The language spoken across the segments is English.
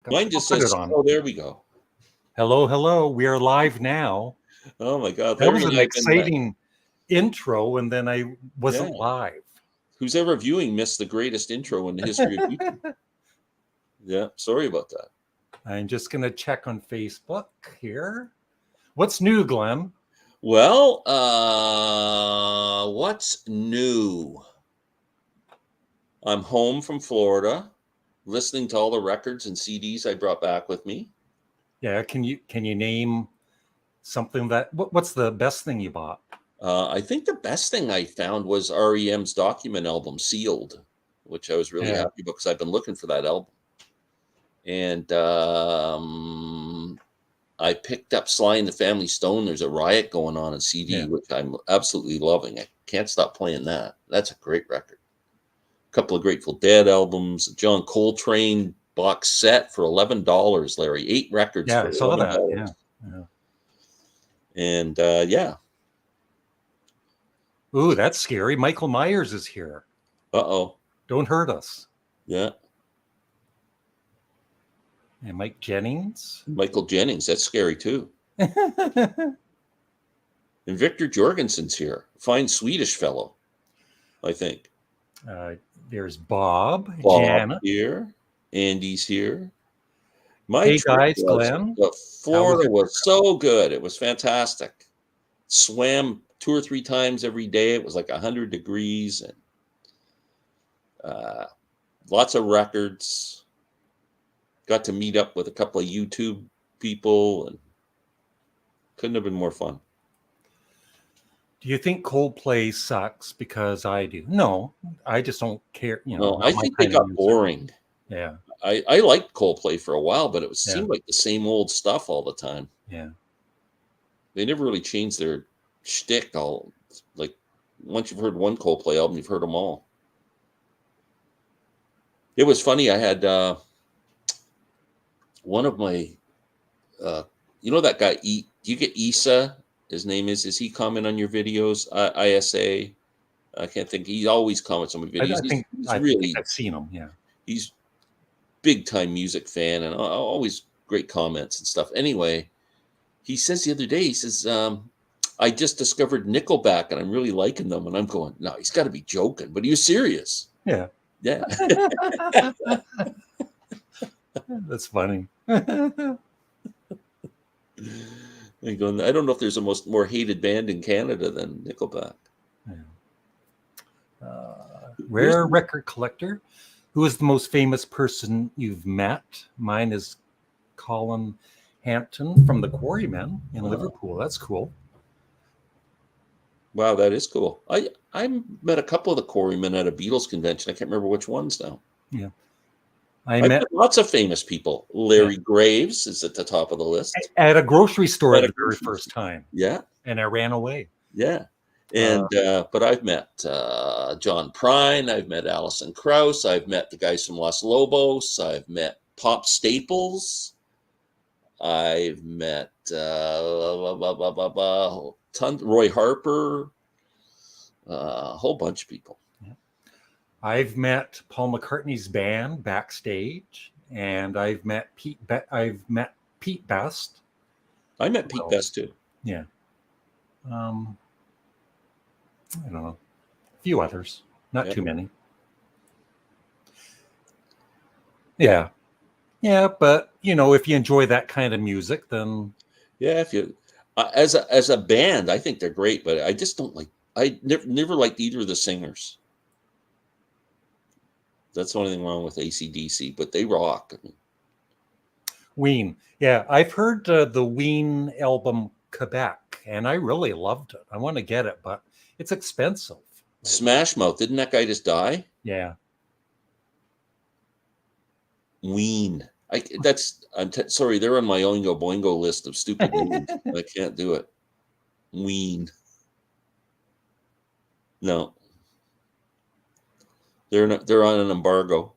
Mine just I'll put says, it on. oh, there we go. Hello, hello. We are live now. Oh my God. That was an exciting intro, and then I wasn't live. Who's ever viewing missed the greatest intro in the history of YouTube. Yeah, sorry about that. I'm just going to check on Facebook here. What's new, Glenn? Well, what's new? I'm home from Florida, listening to all the records and CDs I brought back with me. Yeah, can you name something that what's the best thing you bought? I think the best thing I found was REM's Document album, Sealed, which I was really happy about because I've been looking for that album. And I picked up Sly and the Family Stone. There's a Riot going on in CD, which I'm absolutely loving. I can't stop playing that. That's a great record. A couple of Grateful Dead albums, a John Coltrane box set for $11, Larry. 8 records for $11. I saw that. Yeah. And Ooh, that's scary. Michael Myers is here. Uh-oh. Don't hurt us. Yeah. And Mike Jennings. Michael Jennings, that's scary too. And Victor Jorgensen's here. Fine Swedish fellow, I think. There's Bob. Janet here. Andy's here. Hey guys, Glenn. Florida was so good. It was fantastic. Swam 2 or 3 times every day. It was like 100 degrees and lots of records. Got to meet up with a couple of YouTube people and couldn't have been more fun. Do you think Coldplay sucks? Because I do. No, I just don't care. No, I think they got boring. Yeah. I liked Coldplay for a while, but it seemed like the same old stuff all the time. Yeah. They never really changed their shtick. Like once you've heard one Coldplay album, you've heard them all. It was funny. I had one of my, that guy, do you get Issa? His name is he comment on your videos? ISA. I can't think. He always comments on my videos. I think I've seen him. Yeah. He's big time music fan and always great comments and stuff. Anyway, he says the other day, he says, I just discovered Nickelback and I'm really liking them. And I'm going, no, he's got to be joking, but he was serious. Yeah. Yeah. That's funny. I don't know if there's a more hated band in Canada than Nickelback. Yeah. Rare record collector. Who is the most famous person you've met? Mine is Colin Hampton from the Quarrymen in Liverpool. That's cool. Wow, that is cool. I met a couple of the Quarrymen at a Beatles convention. I can't remember which ones now. Yeah. I met lots of famous people. Larry Graves is at the top of the list. At a grocery store the very first time. Yeah. And I ran away. Yeah. And but I've met John Prine. I've met Alison Krauss. I've met the guys from Los Lobos. I've met Pop Staples. I've met Roy Harper. A whole bunch of people. I've met Paul McCartney's band backstage, and I've met Pete Best. I met Pete Best too. Yeah. I don't know. A few others, not too many. Yeah. Yeah, but if you enjoy that kind of music, then if you as a band, I think they're great, but I just don't like. I never liked either of the singers. That's the only thing wrong with AC/DC, but they rock. Ween. Yeah, I've heard the Ween album Quebec, and I really loved it. I want to get it, but it's expensive. Smash Mouth. Didn't that guy just die? Yeah. Ween. I'm sorry, they're on my Oingo Boingo list of stupid names. I can't do it. Ween. No. They're on an embargo.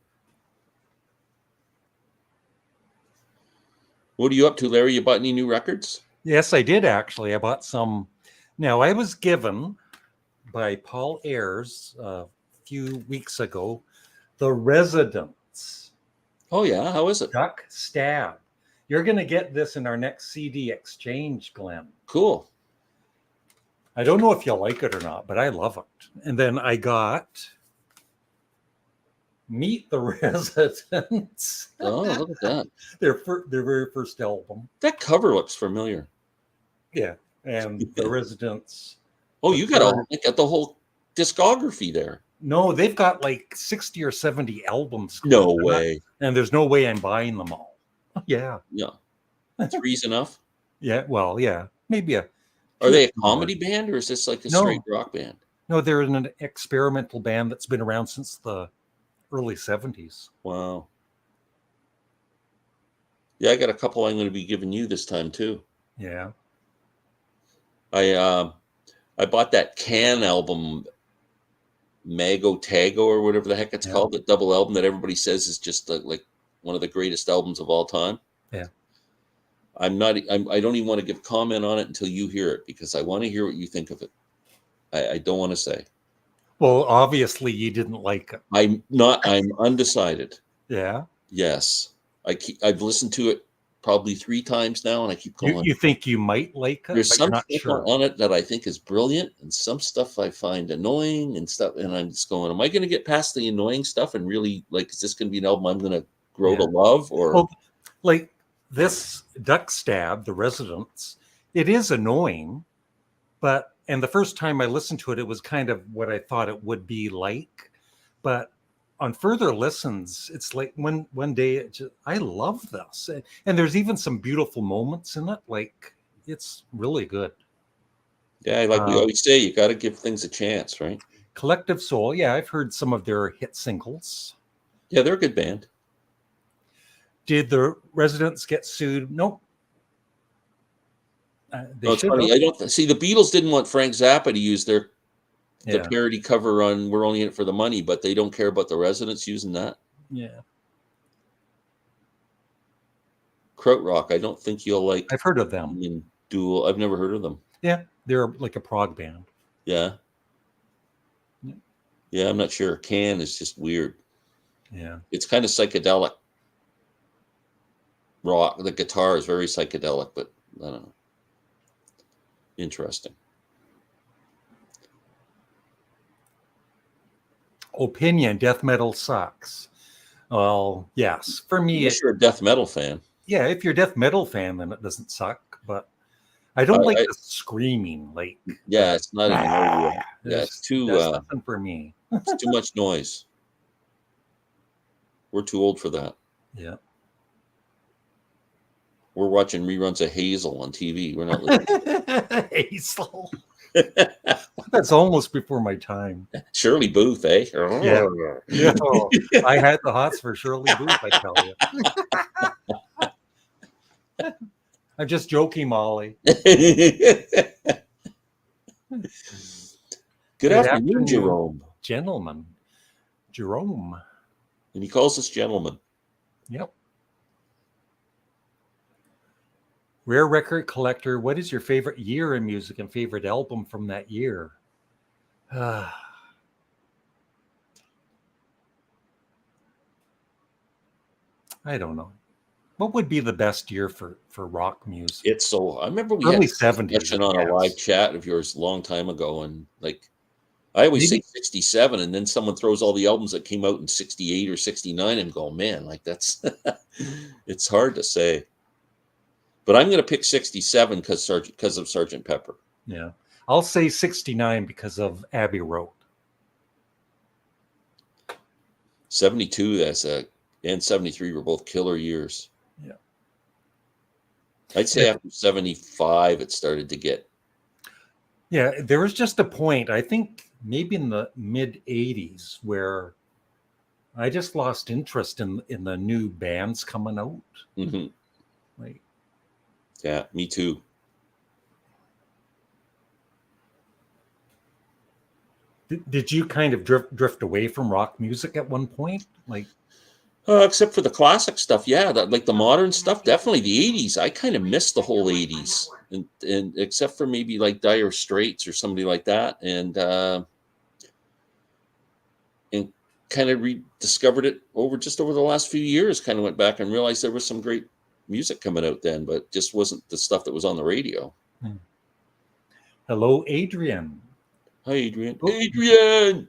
What are you up to, Larry? You bought any new records? Yes, I did actually. I bought some. Now, I was given by Paul Ayres a few weeks ago, The Residents. Oh yeah, how is it? Duck Stab. You're going to get this in our next CD exchange, Glenn. Cool. I don't know if you'll like it or not, but I love it. And then I got Meet the Residents. Oh, look at that. Their very first album. That cover looks familiar. Yeah. And the Residents. Oh, you got the whole discography there. No, they've got like 60 or 70 albums. No way. And there's no way I'm buying them all. Yeah. Yeah. Three's enough? Yeah. Well, yeah. Maybe a. Are they a comedy band or is this like a straight rock band? No, they're an experimental band that's been around since the early 70s. Wow. Yeah, I got a couple I'm going to be giving you this time too. Yeah. I bought that Can album, Mago Tago or whatever the heck it's called, that double album that everybody says is just like one of the greatest albums of all time. Yeah. I don't even want to give comment on it until you hear it because I want to hear what you think of it. I don't want to say. Well, obviously you didn't like it. I'm undecided. Yeah. Yes. I've listened to it probably 3 times now and I keep going. You think you might like it? There's some stuff sure. on it that I think is brilliant and some stuff I find annoying and stuff. And I'm just going, am I going to get past the annoying stuff and really is this going to be an album I'm going to grow to love? Or well, like this Duck Stab, The Residents, it is annoying, and the first time I listened to it, it was kind of what I thought it would be like. But on further listens, it's like one day, I love this. And there's even some beautiful moments in it. Like, it's really good. Yeah, like we always say, you got to give things a chance, right? Collective Soul. Yeah, I've heard some of their hit singles. Yeah, they're a good band. Did the Residents get sued? Nope. No, it's funny. I don't see the Beatles didn't want Frank Zappa to use the parody cover on "We're Only in It for the Money," but they don't care about the Residents using that. Yeah. Krautrock, I don't think you'll like. I've heard of them. Duel. I've never heard of them. Yeah, they're like a prog band. Yeah. Yeah, I'm not sure. Can is just weird. Yeah. It's kind of psychedelic rock. The guitar is very psychedelic, but I don't know. Interesting. Opinion, death metal sucks. Well, yes. For me, you're a death metal fan. Yeah, if you're a death metal fan, then it doesn't suck. But I don't like the screaming. Like, yeah, it's not even. Yeah, it's too. That's nothing for me. It's too much noise. We're too old for that. Yeah. We're watching reruns of Hazel on TV. We're not listening. Hazel. That's almost before my time. Shirley Booth, eh? Yeah. Yeah. I had the hots for Shirley Booth, I tell you. I'm just joking, Molly. Good afternoon, Jerome. Gentlemen. Jerome. And he calls us gentlemen. Yep. Rare record collector, what is your favorite year in music and favorite album from that year? I don't know. What would be the best year for rock music? I remember we early had a discussion on a live chat of yours a long time ago, and like I always say 67, and then someone throws all the albums that came out in 68 or 69 and go, man, like that's it's hard to say. But I'm going to pick 67 because of Sgt. Pepper. Yeah. I'll say 69 because of Abbey Road. 72, and 73 were both killer years. Yeah. I'd say after 75, it started to get. Yeah, there was just a point, I think maybe in the mid 80s, where I just lost interest in the new bands coming out. Mm-hmm. Like, yeah, me too. Did you kind of drift away from rock music at one point? Like, except for the classic stuff, yeah. Like the modern stuff, definitely the 80s. I kind of missed the whole 80s, and except for maybe like Dire Straits or somebody like that, and kind of rediscovered it over the last few years. Kind of went back and realized there was some great music coming out then, but just wasn't the stuff that was on the radio. Hello, Adrian. Hi, Adrian. Oh. Adrian.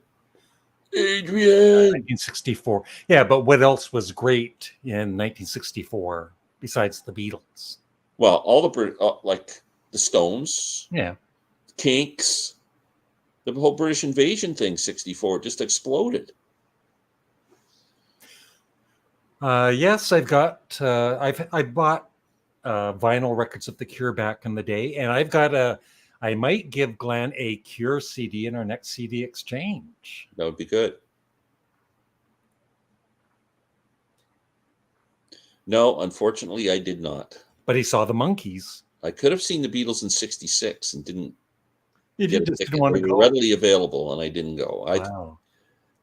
1964. Yeah, but what else was great in 1964 besides the Beatles? Well, all the like the Stones, yeah, Kinks, the whole British invasion thing. 64 just exploded. Yes, I've got. I bought vinyl records of The Cure back in the day, and I've got I might give Glen a Cure CD in our next CD exchange. That would be good. No, unfortunately, I did not. But he saw the Monkees. I could have seen the Beatles in '66 and didn't. You just didn't want to go. Readily available, and I didn't go. Wow.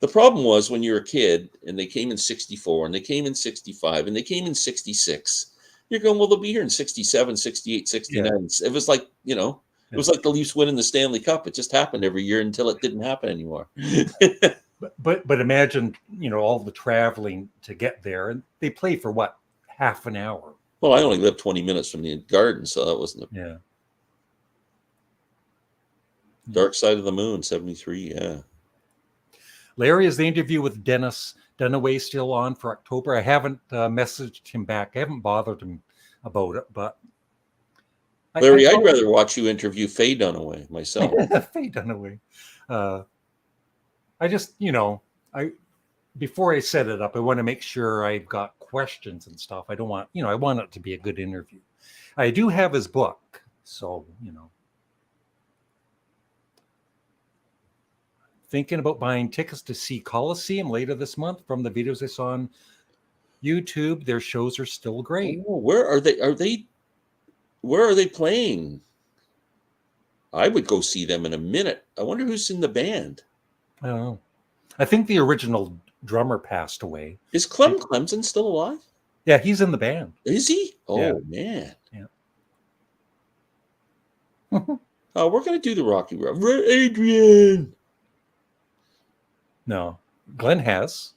The problem was when you're a kid and they came in '64 and they came in '65 and they came in '66. You're going, well, they'll be here in '67, '68, '69. Yeah. It was like, it was like the Leafs winning the Stanley Cup. It just happened every year until it didn't happen anymore. but imagine, all the traveling to get there, and they play for what, half an hour? Well, I only lived 20 minutes from the Garden, so that wasn't yeah. Dark Side of the Moon, 73, yeah. Larry, is the interview with Dennis Dunaway still on for October? I haven't messaged him back. I haven't bothered him about it, but Larry, I'd rather watch you interview Faye Dunaway myself. Faye Dunaway. I just, before I set it up, I want to make sure I've got questions and stuff. I don't want, I want it to be a good interview. I do have his book, so, Thinking about buying tickets to see Coliseum later this month. From the videos I saw on YouTube, their shows are still great. Oh, where are they? Where are they playing? I would go see them in a minute. I wonder who's in the band. I don't know. I think the original drummer passed away. Is Clem Clemson still alive? Yeah, he's in the band. Is he? Oh, yeah. Man. Yeah. We're going to do the Rocky Road. Adrian. No. Glen has.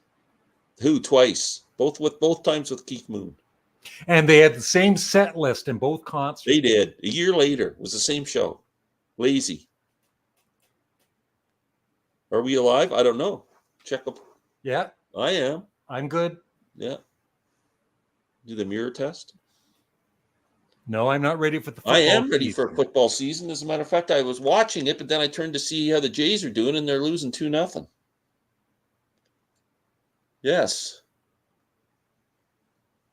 Who? Twice. Both times with Keith Moon. And they had the same set list in both concerts. They did. A year later, it was the same show. Lazy. Are we alive? I don't know. Check up. Yeah. I am. I'm good. Yeah. Do the mirror test. No, I'm not ready for the football I am ready for a football season. As a matter of fact, I was watching it, but then I turned to see how the Jays are doing, and they're losing 2-0. Yes.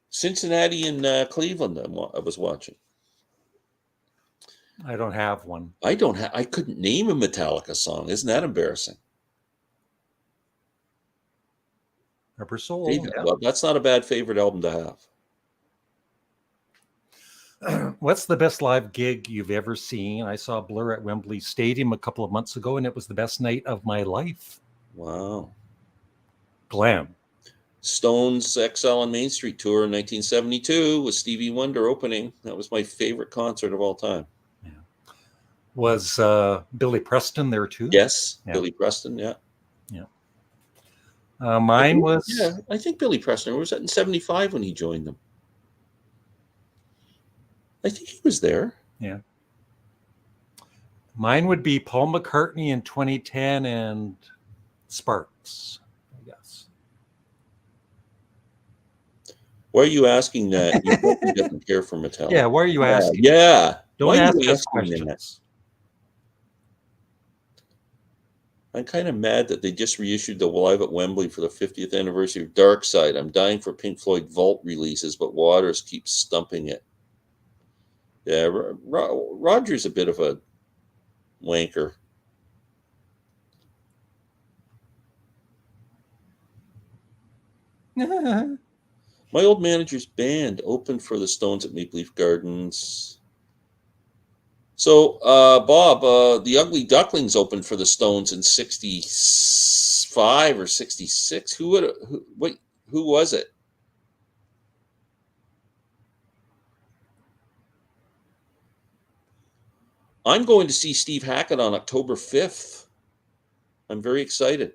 Cincinnati and Cleveland, I was watching. I don't have one. I couldn't name a Metallica song. Isn't that embarrassing? Rubber Soul. Yeah. Well, that's not a bad favorite album to have. What's the best live gig you've ever seen? I saw Blur at Wembley Stadium a couple of months ago, and it was the best night of my life. Wow. Glam. Stones XL on Main Street tour in 1972 with Stevie Wonder opening. That was my favorite concert of all time. Yeah. Was Billy Preston there too? Yes, yeah. Billy Preston, yeah. Yeah. Mine was... Yeah, I think Billy Preston was in 75 when he joined them. I think he was there. Yeah. Mine would be Paul McCartney in 2010 and Sparks, I guess. Why are you asking that? He doesn't care for Metallica. Yeah, why are you asking? Yeah. Don't ask us questions. That? I'm kind of mad that they just reissued the Live at Wembley for the 50th anniversary of Dark Side. I'm dying for Pink Floyd Vault releases, but Waters keeps stumping it. Yeah, Roger's a bit of a wanker. My old manager's band opened for the Stones at Maple Leaf Gardens. So, Bob, the Ugly Ducklings opened for the Stones in 65 or 66. Who was it? I'm going to see Steve Hackett on October 5th. I'm very excited.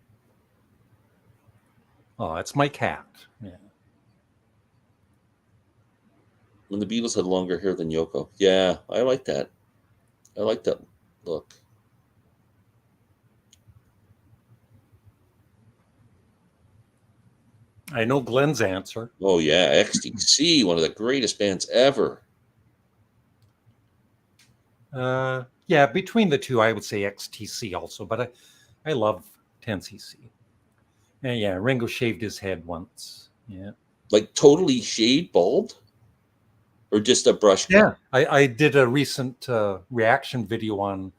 Oh, it's my cat. Yeah. When the Beatles had longer hair than Yoko. Yeah, I like that. I like that look. I know Glenn's answer. Oh yeah, XTC, one of the greatest bands ever. Yeah, between the two, I would say XTC also, but I love 10cc. And yeah, Ringo shaved his head once. Yeah. Like totally shaved bald? Or just a brush cut? Yeah. I did a recent reaction video on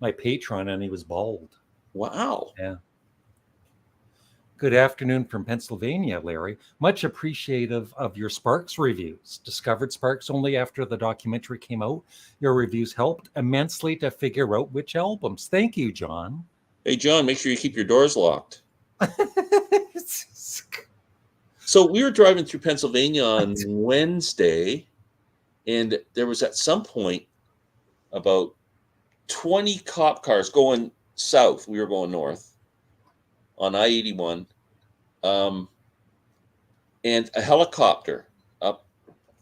my Patreon and he was bald. Wow. Yeah. Good afternoon from Pennsylvania, Larry. Much appreciative of your Sparks reviews. Discovered Sparks only after the documentary came out. Your reviews helped immensely to figure out which albums. Thank you, John. Hey, John, make sure you keep your doors locked. So we were driving through Pennsylvania on Wednesday, and there was at some point about 20 cop cars going south. We were going north on I-81, and a helicopter up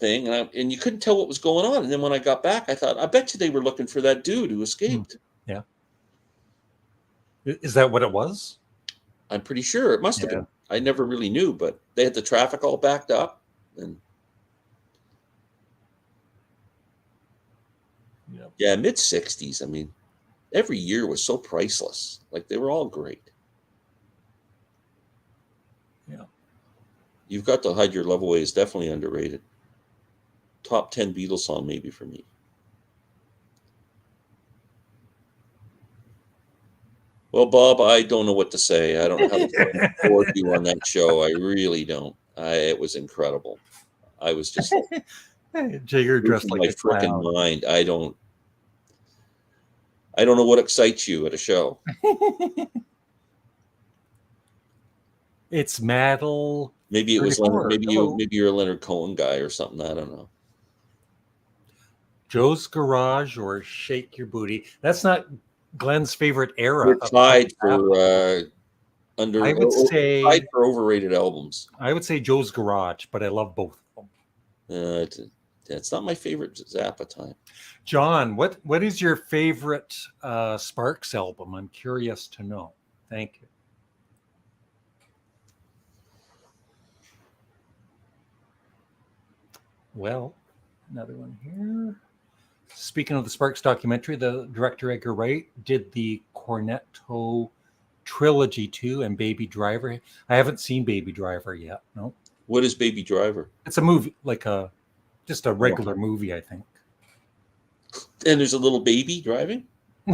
thing, and you couldn't tell what was going on. And then when I got back, I thought, I bet you they were looking for that dude who escaped. Yeah. Is that what it was? I'm pretty sure it must have been. I never really knew, but they had the traffic all backed up. And yeah, mid-60s. I mean, every year was so priceless. Like, they were all great. Yeah. You've Got to Hide Your Love Away is definitely underrated. Top 10 Beatles song maybe for me. Well, Bob, I don't know what to say. I don't know how to support you on that show. I really don't. It was incredible. I was just Jagger dressed like my a frickin' clown. mind. I don't know what excites you at a show. It's metal. Maybe it was Leonard, maybe you're a Leonard Cohen guy or something. I don't know. Joe's Garage or Shake Your Booty. That's not Glenn's favorite era. We're tied for I would say tied for overrated albums. I would say Joe's Garage, but I love both of them. It's not my favorite Zappa time. John, what is your favorite Sparks album? I'm curious to know. Thank you. Well, another one here. Speaking of the Sparks documentary, the director Edgar Wright did the Cornetto trilogy too, and Baby Driver. I haven't seen Baby Driver yet. No. What is Baby Driver? It's a movie, just a regular movie, I think. And there's a little baby driving?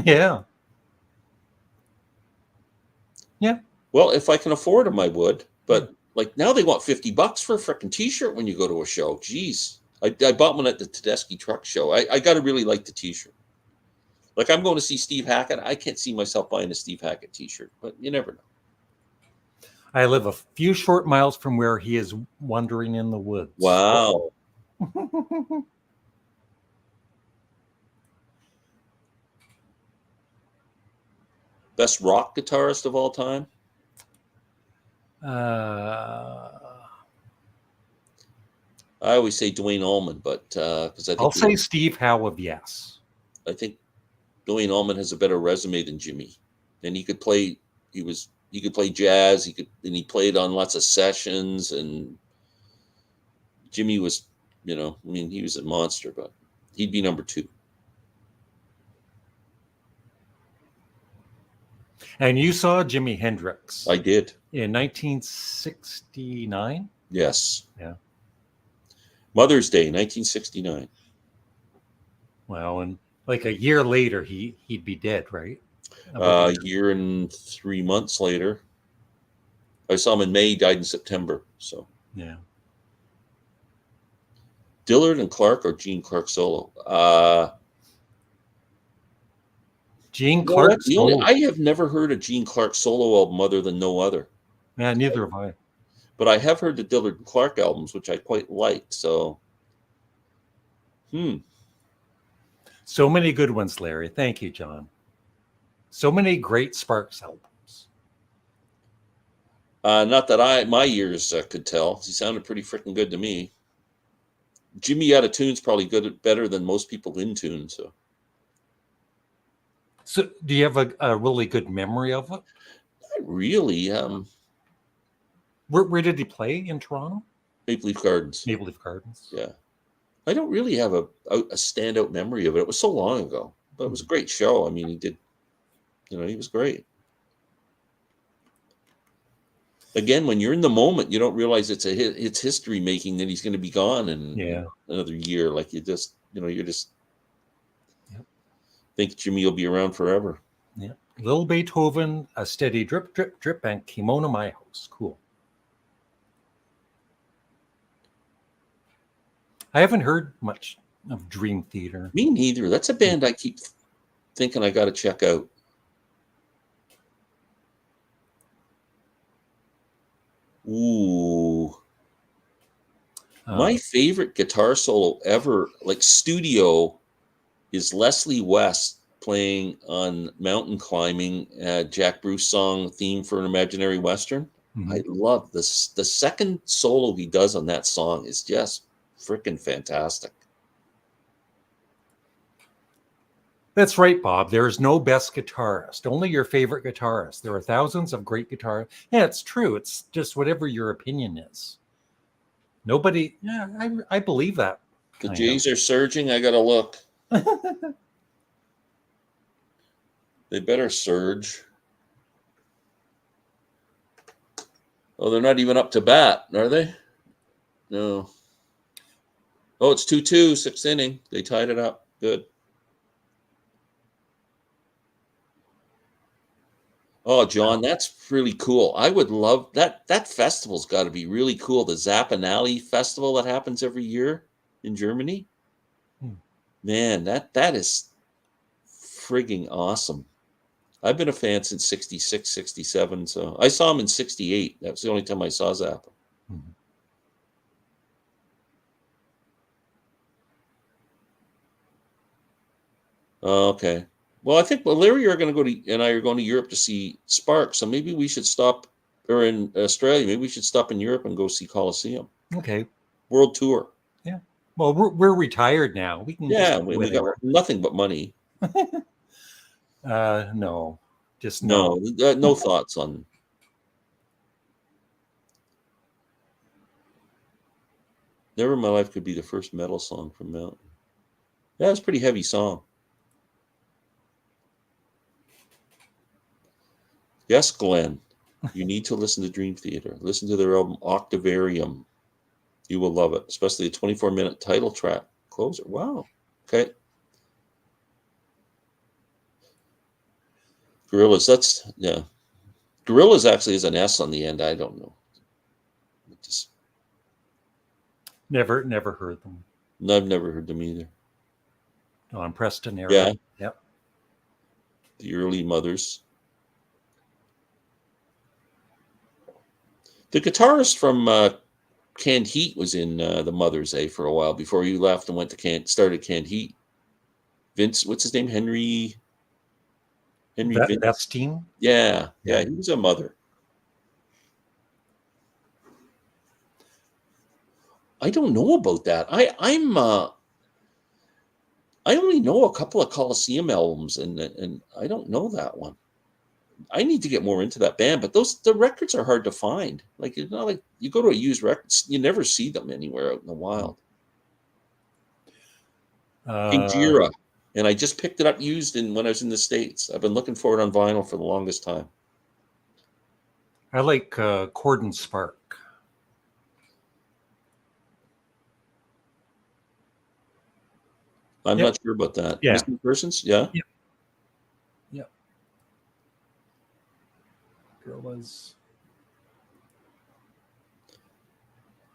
Yeah. Yeah. Well, if I can afford them, I would. But like now they want $50 for a freaking t-shirt when you go to a show. Jeez. I bought one at the Tedeschi Truck Show. I got to really like the t-shirt. Like I'm going to see Steve Hackett. I can't see myself buying a Steve Hackett t-shirt, but you never know. I live a few short miles from where he is wandering in the woods. Wow. Best rock guitarist of all time? I always say Duane Allman, but because I think I'll say Steve Howe of Yes. I think Duane Allman has a better resume than Jimmy, and he could play. He could play jazz. He played on lots of sessions, and Jimmy was, he was a monster, but he'd be number 2. And you saw Jimi Hendrix. I did. In 1969? Yes. Yeah. Mother's Day, 1969. Well, and like a year later, he'd be dead, right? A year and 3 months later. I saw him in May, he died in September. So yeah. Dillard and Clark or Gene Clark solo? Gene Clark solo. I have never heard a Gene Clark solo album other than No Other. Yeah, neither have I. But I have heard the Dillard and Clark albums, which I quite liked. So, So many good ones, Larry. Thank you, John. So many great Sparks albums. Not that my ears could tell. He sounded pretty freaking good to me. Jimmy out of tune's probably better than most people in tune. So, do you have a really good memory of it? Not really. Where did he play in Toronto? Maple Leaf Gardens. Maple Leaf Gardens. Yeah. I don't really have a standout memory of it. It was so long ago, but it was a great show. I mean, he was great. Again, when you're in the moment, you don't realize it's history making that he's going to be gone in another year. Like you're just think Jimmy will be around forever. Yeah. Little Beethoven, a steady drip, drip, drip, and Kimono My House. Cool. I haven't heard much of Dream Theater. Me neither. That's a band I keep thinking I got to check out. Ooh. My favorite guitar solo ever, like studio, is Leslie West playing on Mountain Climbing, Jack Bruce song theme for an Imaginary Western. Mm-hmm. I love this. The second solo he does on that song is just freaking fantastic. That's right, Bob. There is no best guitarist, only your favorite guitarist. There are thousands of great guitarists. Yeah, it's true. It's just whatever your opinion is. Nobody, I believe that. The Jays are surging. I got to look. They better surge. Oh, they're not even up to bat, are they? No. Oh, it's 2-2, sixth inning. They tied it up. Good. Oh, John, that's really cool. I would love that. That festival's got to be really cool. The Zappa festival that happens every year in Germany. Man, that is frigging awesome. I've been a fan since 66, 67. So I saw him in 68. That was the only time I saw Zappa. Mm-hmm. Okay. Well, I think Larry and I are going to Europe to see Sparks. So maybe we should stop, or in Australia, maybe we should stop in Europe and go see Coliseum. Okay. World tour. Yeah. Well, we're retired now. We can. Yeah, we got nothing but money. No, just no. No thoughts on. Never in My Life Could Be the first metal song from Mountain. Yeah, it's a pretty heavy song. Yes, Glenn, you need to listen to Dream Theater. Listen to their album Octavarium. You will love it, especially the 24-minute title track closer. Wow. Okay. Gorillas, Gorillas actually is an S on the end. I don't know. Just never heard them. No, I've never heard them either. On Preston era. Yeah. Yep. The early Mothers. The guitarist from Canned Heat was in the Mothers for a while before he left and went to started Canned Heat. Vince, what's his name? Henry Vestine? Yeah, he was a Mother. I don't know about that. I only know a couple of Coliseum albums, and I don't know that one. I need to get more into that band, but the records are hard to find. Like it's not like you go to a used records, you never see them anywhere out in the wild. Jira, and I just picked it up used when I was in the States. I've been looking for it on vinyl for the longest time. I like Cord and Spark. I'm not sure about that. Yeah. Missing Persons? Yeah. Yep. Gorillas.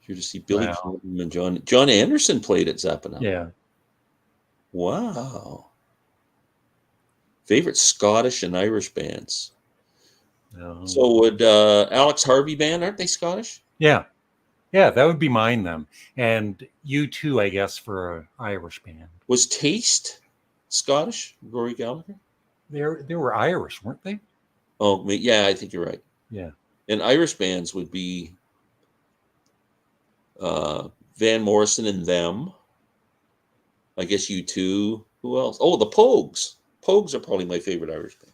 Here to see Billy Cobham and John Anderson played at Zappa. Yeah. Wow. Favorite Scottish and Irish bands. So would Alex Harvey band, aren't they Scottish? Yeah. Yeah, that would be mine then. And U2, I guess, for an Irish band. Was Taste Scottish, Rory Gallagher? They were Irish, weren't they? Oh, yeah, I think you're right. Yeah. And Irish bands would be Van Morrison and Them. I guess U2. Who else? Oh, the Pogues. Pogues are probably my favorite Irish band.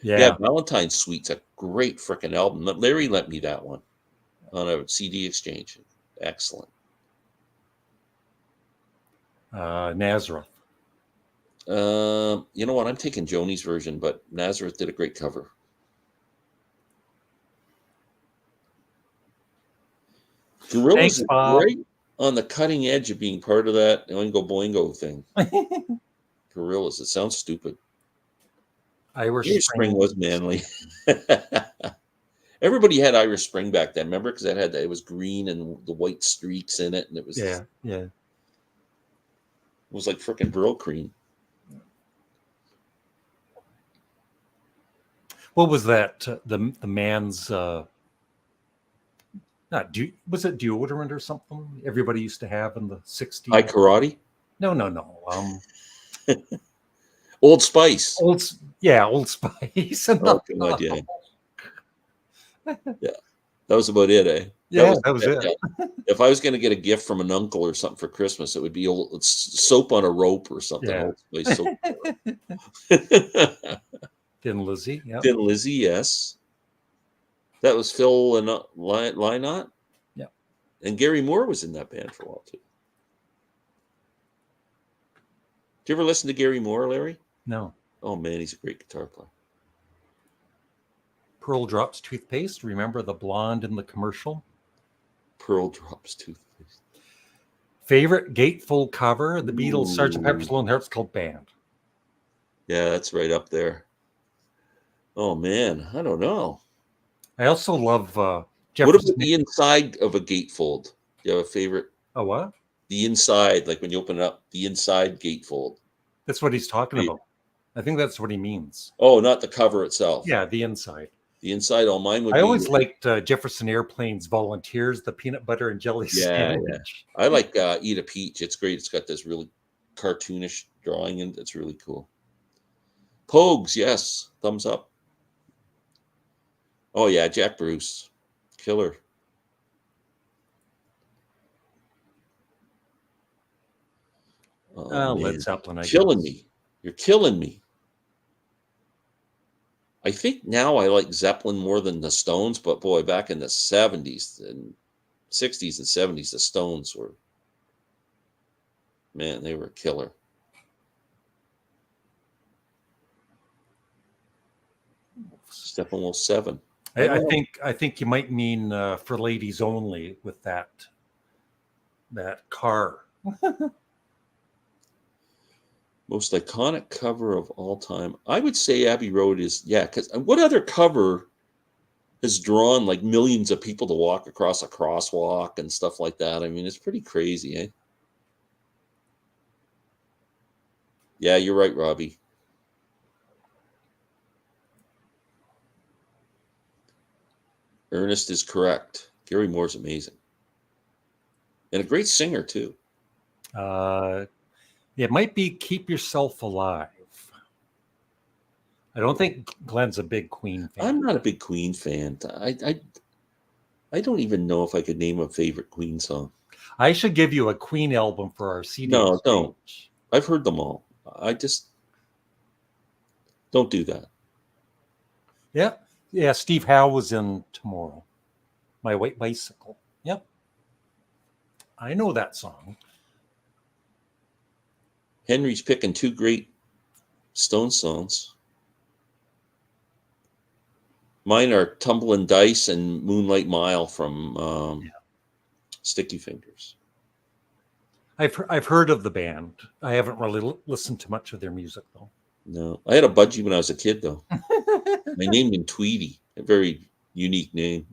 Yeah, Valentine's Suite's a great freaking album. Larry lent me that one on a CD exchange. Excellent. Nazareth. You know what? I'm taking Joni's version, but Nazareth did a great cover. Gorillas is right on the cutting edge of being part of that Oingo Boingo thing. Gorillas. It sounds stupid. Irish Spring was manly. Everybody had Irish Spring back then, remember? Because it was green and the white streaks in it, and it was It was like freaking Brill cream. What was that? The man's was it deodorant or something? Everybody used to have in the 60s. High Karate? No. Old Spice. Old Spice. Oh God, yeah. Yeah, that was about it, eh? That was it. If I was going to get a gift from an uncle or something for Christmas, it would be old soap on a rope or something. Yeah. Old Spice soap. Thin Lizzy. Yeah. Thin Lizzy, yes. That was Phil and Lynott. Yeah. And Gary Moore was in that band for a while too. Did you ever listen to Gary Moore, Larry? No. Oh man, he's a great guitar player. Pearl Drops toothpaste. Remember the blonde in the commercial? Pearl Drops toothpaste. Favorite gatefold cover? The Beatles' Sgt. Pepper's Lonely Hearts Club Band. Yeah, that's right up there. Oh man, I don't know. I also love Jefferson. What about the inside of a gatefold? Do you have a favorite? A what? The inside, like when you open it up, the inside gatefold. That's what he's talking about. I think that's what he means. Oh, not the cover itself. Yeah, the inside. The inside, all mine would be. I always liked Jefferson Airplane's Volunteers, the peanut butter and jelly sandwich. Yeah. I like Eat a Peach. It's great. It's got this really cartoonish drawing, and it's really cool. Pogues, yes. Thumbs up. Oh, yeah, Jack Bruce. Killer. Led Zeppelin. Killing me. You're killing me. I think now I like Zeppelin more than the Stones, but boy, back in the 70s and 60s and 70s, the Stones were, man, they were a killer. Steppenwolf 7. I think you might mean For Ladies Only with that car. Most iconic cover of all time. I would say Abbey Road is, because what other cover has drawn like millions of people to walk across a crosswalk and stuff like that? I mean, it's pretty crazy, eh? Yeah, you're right, Robbie. Ernest is correct. Gary Moore's amazing. And a great singer, too. It might be Keep Yourself Alive. I don't think Glen's a big Queen fan. I'm not a big Queen fan. I don't even know if I could name a favorite Queen song. I should give you a Queen album for our CD. No, don't. I've heard them all. I just don't do that. Yeah. Steve Howe was in Tomorrow. My White Bicycle. Yep. I know that song. Henry's picking two great Stone songs. Mine are Tumbling Dice and Moonlight Mile from Sticky Fingers. I've heard of the band. I haven't really listened to much of their music, though. No. I had a budgie when I was a kid, though. I named him Tweety, a very unique name.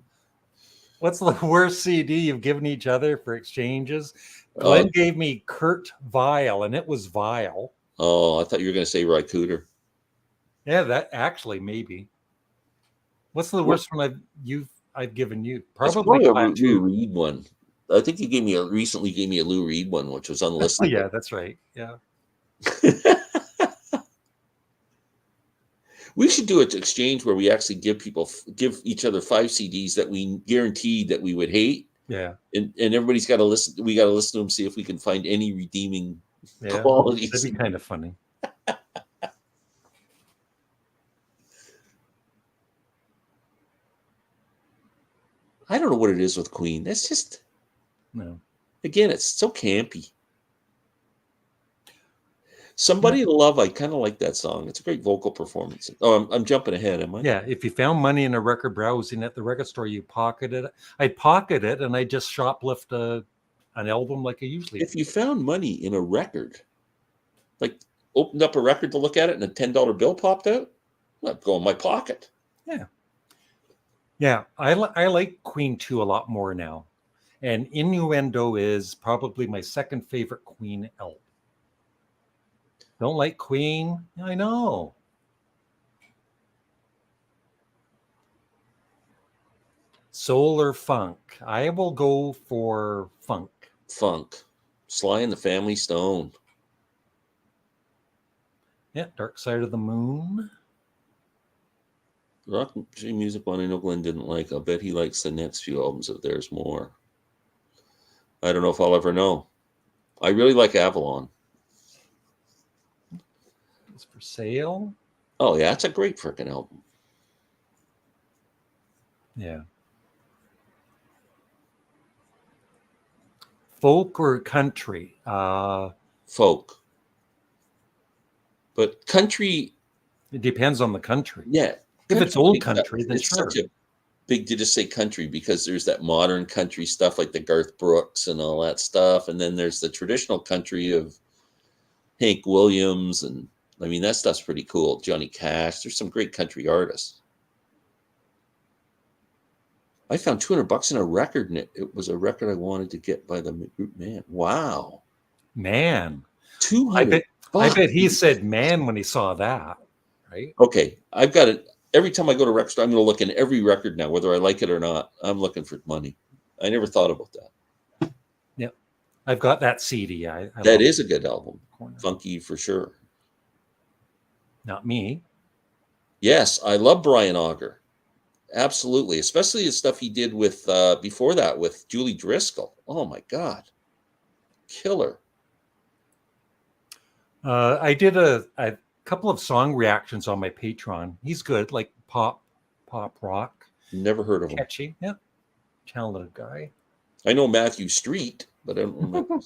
What's the worst CD you've given each other for exchanges? Glen gave me Kurt Vile, and it was vile. Oh, I thought you were going to say Ry Cooder. Yeah, that actually maybe. What's the worst one I've given you? Probably a Lou Reed one. I think you recently gave me a Lou Reed one, which was unlistenable. Yeah, that's right. Yeah. We should do an exchange where we actually give each other 5 CDs that we guaranteed that we would hate. Yeah. And everybody's got to listen. We got to listen to them, see if we can find any redeeming Yeah. qualities. That'd be kind of funny. I don't know what it is with Queen. That's just, No. again, it's so campy. Somebody to Love, I kind of like that song. It's a great vocal performance. Oh, I'm jumping ahead, am I? Yeah, if you found money in a record browsing at the record store, you pocket it. I'd pocket it and I just shoplift an album like I usually do. If you found money in a record, like opened up a record to look at it and a $10 bill popped out, I'd go in my pocket. Yeah. Yeah, I like Queen 2 a lot more now. And Innuendo is probably my second favorite Queen album. Don't like Queen? I know. Soul or funk? I will go for funk. Funk. Sly and the Family Stone. Yeah, Dark Side of the Moon. Rock music one I know Glenn didn't like. I'll bet he likes the next few albums of theirs more. I don't know if I'll ever know. I really like Avalon. It's for sale. Oh yeah, it's a great freaking album. Yeah. Folk or country? Folk. But country. It depends on the country. Yeah. If it's old country, then it's sure. such a big to just say country because there's that modern country stuff like the Garth Brooks and all that stuff. And then there's the traditional country of Hank Williams. And I mean, that stuff's pretty cool. Johnny Cash. There's some great country artists. I found $200 in a record, and it was a record I wanted to get by the group Man. Wow. Man. $200. I bet he said man when he saw that, right? Okay. I've got it. Every time I go to record store, I'm going to look in every record now, whether I like it or not. I'm looking for money. I never thought about that. Yep. I've got that CD. That is a good album. Funky for sure. Not me. Yes, I love Brian Auger. Absolutely. Especially the stuff he did with, before that, with Julie Driscoll. Oh my God. Killer. I did a couple of song reactions on my Patreon. He's good, like pop rock. Never heard of him. Catchy, yeah. Talented guy. I know Matthew Street, but I don't know.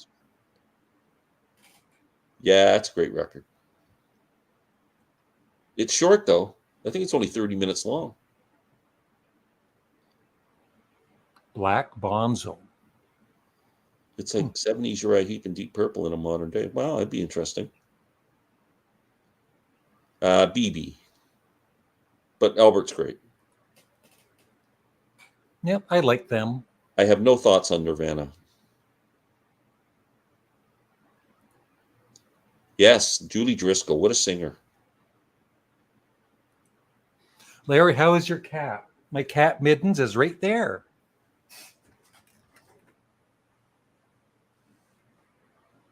Yeah, it's a great record. It's short though. I think it's only 30 minutes long. Black Bonzo. It's like 70s Uriah Heep and Deep Purple in a modern day. Wow, that'd be interesting. BB. But Albert's great. Yep, I like them. I have no thoughts on Nirvana. Yes, Julie Driscoll. What a singer. Larry, how is your cat? My cat Middens is right there.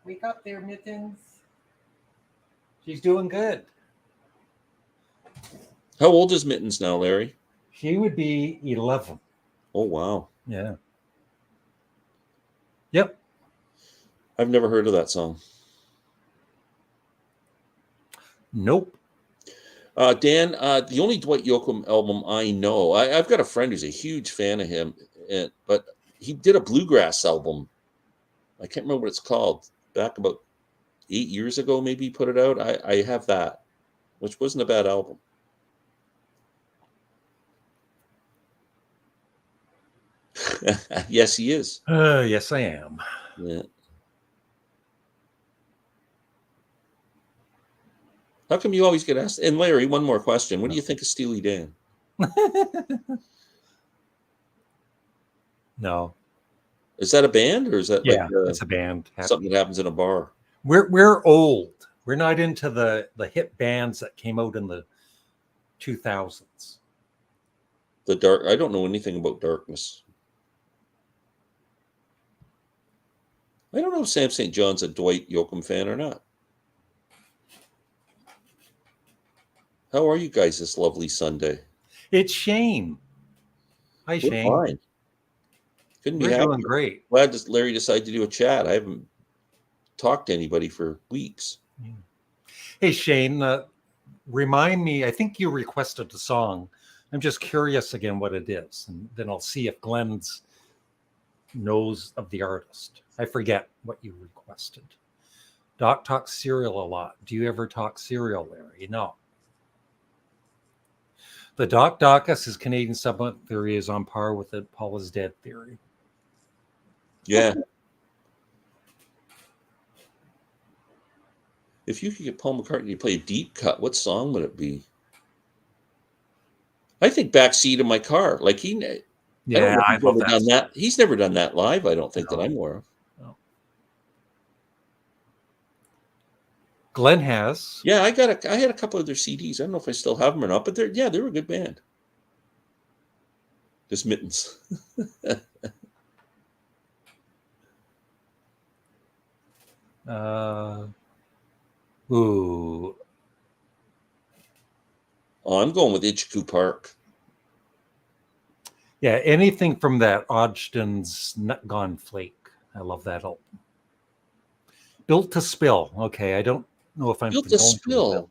Wake up there, Mittens. She's doing good. How old is Mittens now, Larry? She would be 11. Oh, wow. Yeah. Yep. I've never heard of that song. Nope. Dan, the only Dwight Yoakam album I know, I've got a friend who's a huge fan of him, but he did a bluegrass album. I can't remember what it's called. Back about 8 years ago, maybe he put it out. I have that, which wasn't a bad album. Yes, he is. Yes, I am. Yeah. How come you always get asked? And Larry, one more question. What do you think of Steely Dan? No. Is that a band or is that it's a band? Something that happens in a bar? We're old. We're not into the hit bands that came out in the 2000s. The dark. I don't know anything about Darkness. I don't know if Sam St. John's a Dwight Yoakam fan or not. How are you guys this lovely Sunday? It's Shane. Hi, We're Shane. fine. Couldn't be We're doing happier. great. Glad that Larry decided to do a chat. I haven't talked to anybody for weeks. Hey, Shane, remind me, I think you requested a song. I'm just curious again what it is, and then I'll see if Glenn's knows of the artist. I forget what you requested. Doc talks cereal a lot. Do you ever talk cereal, Larry? No. The Doc Docus is Canadian Studmuffin theory is on par with the Paul is dead theory. Yeah. If you could get Paul McCartney to play a deep cut, what song would it be? I think Backseat of My Car. Like I don't know if I he's love ever that. done that. He's never done that live, I don't think, No. that I'm aware of. No. Glenn has. Yeah, I had a couple of their CDs. I don't know if I still have them or not, but they were a good band. Just mittens. Ooh. Oh, I'm going with Itchycoo Park. Yeah, anything from that Ogden's Nut Gone Flake. I love that album. Built to Spill. Okay, I don't know if I'm Built to Spill.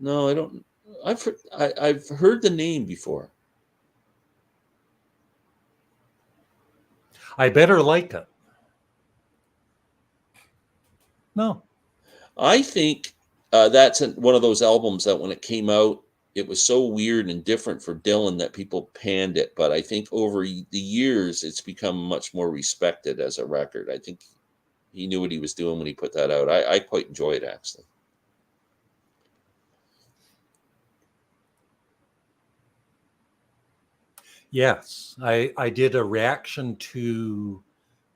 No, I don't. I've heard the name before. I better like it. No. I think that's one of those albums that when it came out, it was so weird and different for Dylan that people panned it. But I think over the years, it's become much more respected as a record. I think he knew what he was doing when he put that out. I quite enjoy it, actually. Yes, I did a reaction to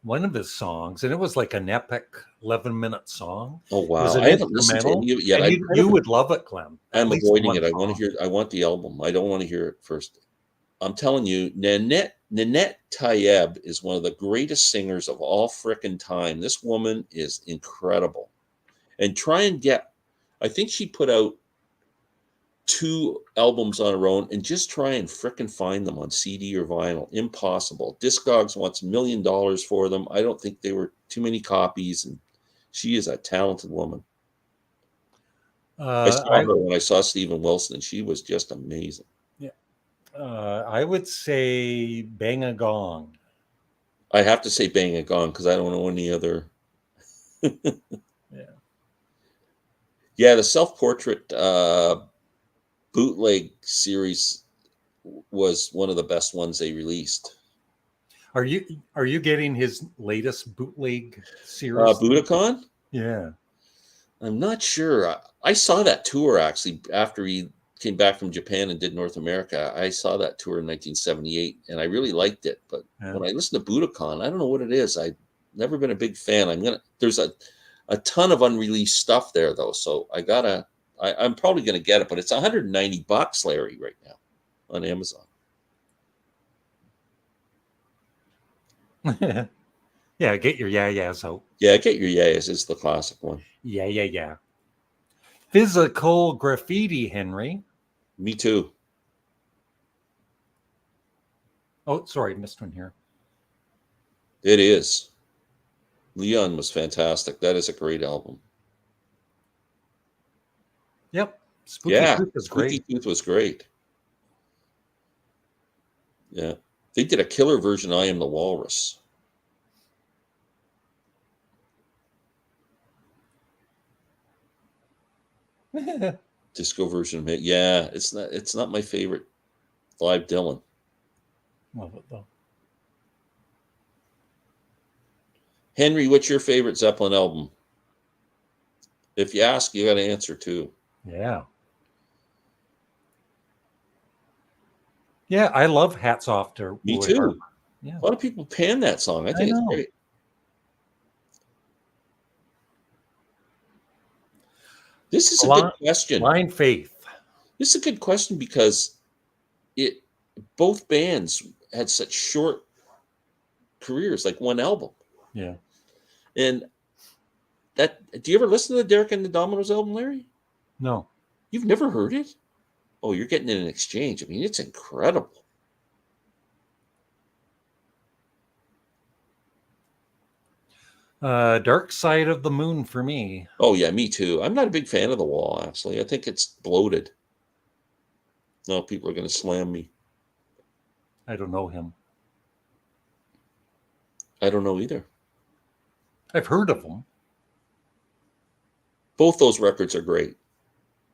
one of his songs, and it was like an epic 11-minute song. Oh, It was wow. an I haven't listened to instrumental, it yet. and you would love it, Clem. I'm At least avoiding one it. I want to song. hear. I want the album. I don't want to hear it first. I'm telling you, Nanette Tayeb is one of the greatest singers of all frickin' time. This woman is incredible. And try and get, I think she put out 2 albums on her own, and just try and frickin' find them on CD or vinyl. Impossible. Discogs wants $1 million for them. I don't think they were too many copies, and she is a talented woman. I saw her when I saw Stephen Wilson, and she was just amazing. Yeah. I would say Bang a Gong. I have to say Bang a Gong because I don't know any other. Yeah. Yeah, the self-portrait bootleg series was one of the best ones they released. Are you getting his latest bootleg series? Budokan? Yeah. I'm not sure. I saw that tour actually after he came back from Japan and did North America. I saw that tour in 1978 and I really liked it. But when I listen to Budokan, I don't know what it is. I've never been a big fan. There's a ton of unreleased stuff there though. So I'm probably gonna get it, but it's $190, Larry, right now on Amazon. Yeah, get your yeah-yeahs out. Yeah, get your yes is the classic one. Yeah. Physical Graffiti, Henry. Me too. Oh, sorry, missed one here. It is. Leon was fantastic. That is a great album. Yep. Spooky Tooth was great. Spooky Tooth was great. Yeah. They did a killer version of I Am the Walrus. Disco version of it. Yeah, it's not my favorite live Dylan. Love it though. Henry, what's your favorite Zeppelin album? If you ask, you got to answer too. Yeah. Yeah, I love Hats Off to Me Roy too. Harper. Yeah. A lot of people pan that song. I think it's great. This is a good question. Blind Faith. This is a good question because both bands had such short careers, like one album. Yeah. And do you ever listen to the Derek and the Dominoes album, Larry? No. You've never heard it? Oh, you're getting it in exchange. I mean, it's incredible. Dark Side of the Moon for me. Oh yeah, me too. I'm not a big fan of The Wall, actually. I think it's bloated. No, people are going to slam me. I don't know him. I don't know either. I've heard of him. Both those records are great.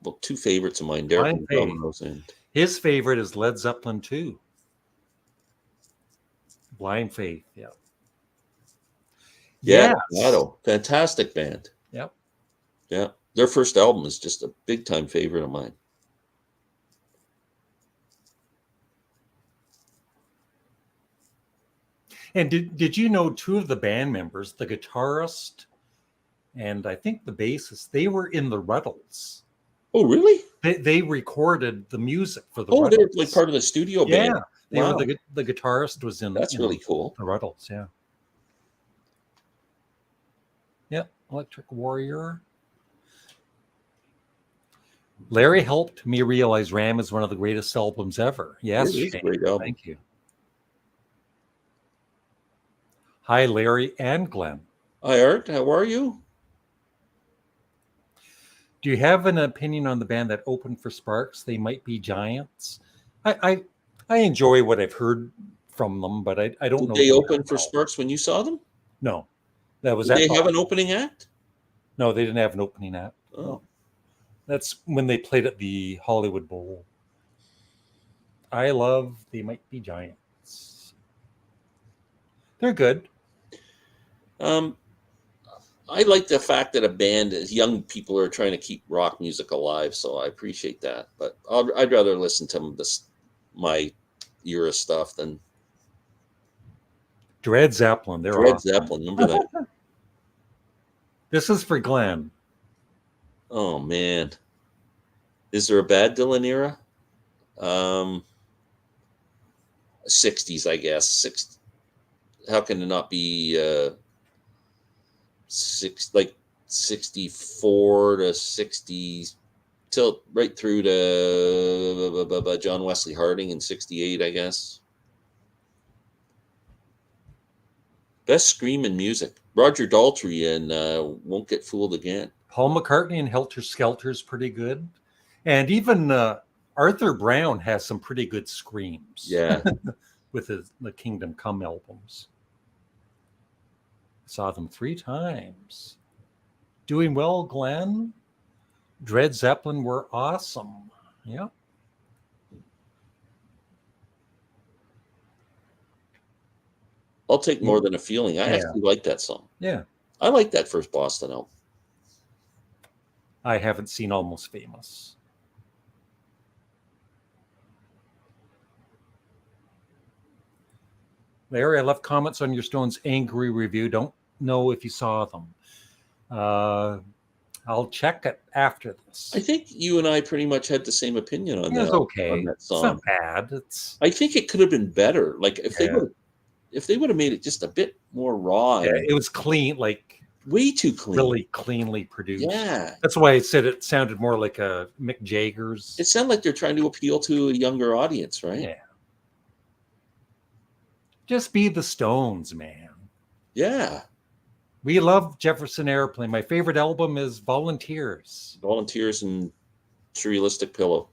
Well, two favorites of mine, Derek Blind and Faith. Domino's, and His favorite is Led Zeppelin 2. Blind Faith, yeah. yeah, Yes. fantastic band. Yep. Yeah, their first album is just a big time favorite of mine. And did you know two of the band members, the guitarist and I think the bassist, they were in the Ruddles. Oh, really? They recorded the music for the Oh, they were Ruddles. like part of the studio Yeah, band. they Wow. were the guitarist was in. That's really cool. The Ruddles, yeah. Yep, Electric Warrior. Larry helped me realize Ram is one of the greatest albums ever. Yes, It is a Shane, great album. thank you. Hi, Larry and Glenn. Hi, Art. How are you? Do you have an opinion on the band that opened for Sparks? They Might Be Giants. I enjoy what I've heard from them, but I don't know. Did they them open that for well. Sparks when you saw them? No, that was Did at they have an opening act? No, they didn't have an opening act. Oh. No. That's when they played at the Hollywood Bowl. I love They Might Be Giants. They're good. I like the fact that a band is young people are trying to keep rock music alive, so I appreciate that. But I'd rather listen to my era stuff than Dread Zeppelin. They're Led awesome. Zeppelin. Remember that? This is for Glenn. Oh man, is there a bad Dylan era? 60s, I guess. How can it not be 64 to 60 till right through to John Wesley Harding in 68, I guess. Best screaming music. Roger Daltrey and Won't Get Fooled Again. Paul McCartney and Helter Skelter is pretty good. And even Arthur Brown has some pretty good screams. Yeah. With the Kingdom Come albums. Saw them 3 times. Doing well, Glenn. Dread Zeppelin were awesome. Yeah. I'll Take More Than a Feeling. I actually like that song. Yeah. I like that first Boston album. I haven't seen Almost Famous. Larry, I left comments on your Stones Angry review. Don't know if you saw them. I'll check it after this. I think you and I pretty much had the same opinion on that. It's okay. On that song. It's not bad. I think it could have been better. Like if they would have made it just a bit more raw. Yeah, it was clean, like way too clean. Really cleanly produced. Yeah. That's why I said it sounded more like a Mick Jagger's. It sounded like they're trying to appeal to a younger audience, right? Yeah. Just be the Stones, man. Yeah. We love Jefferson Airplane. My favorite album is Volunteers. Volunteers and Surrealistic Pillow.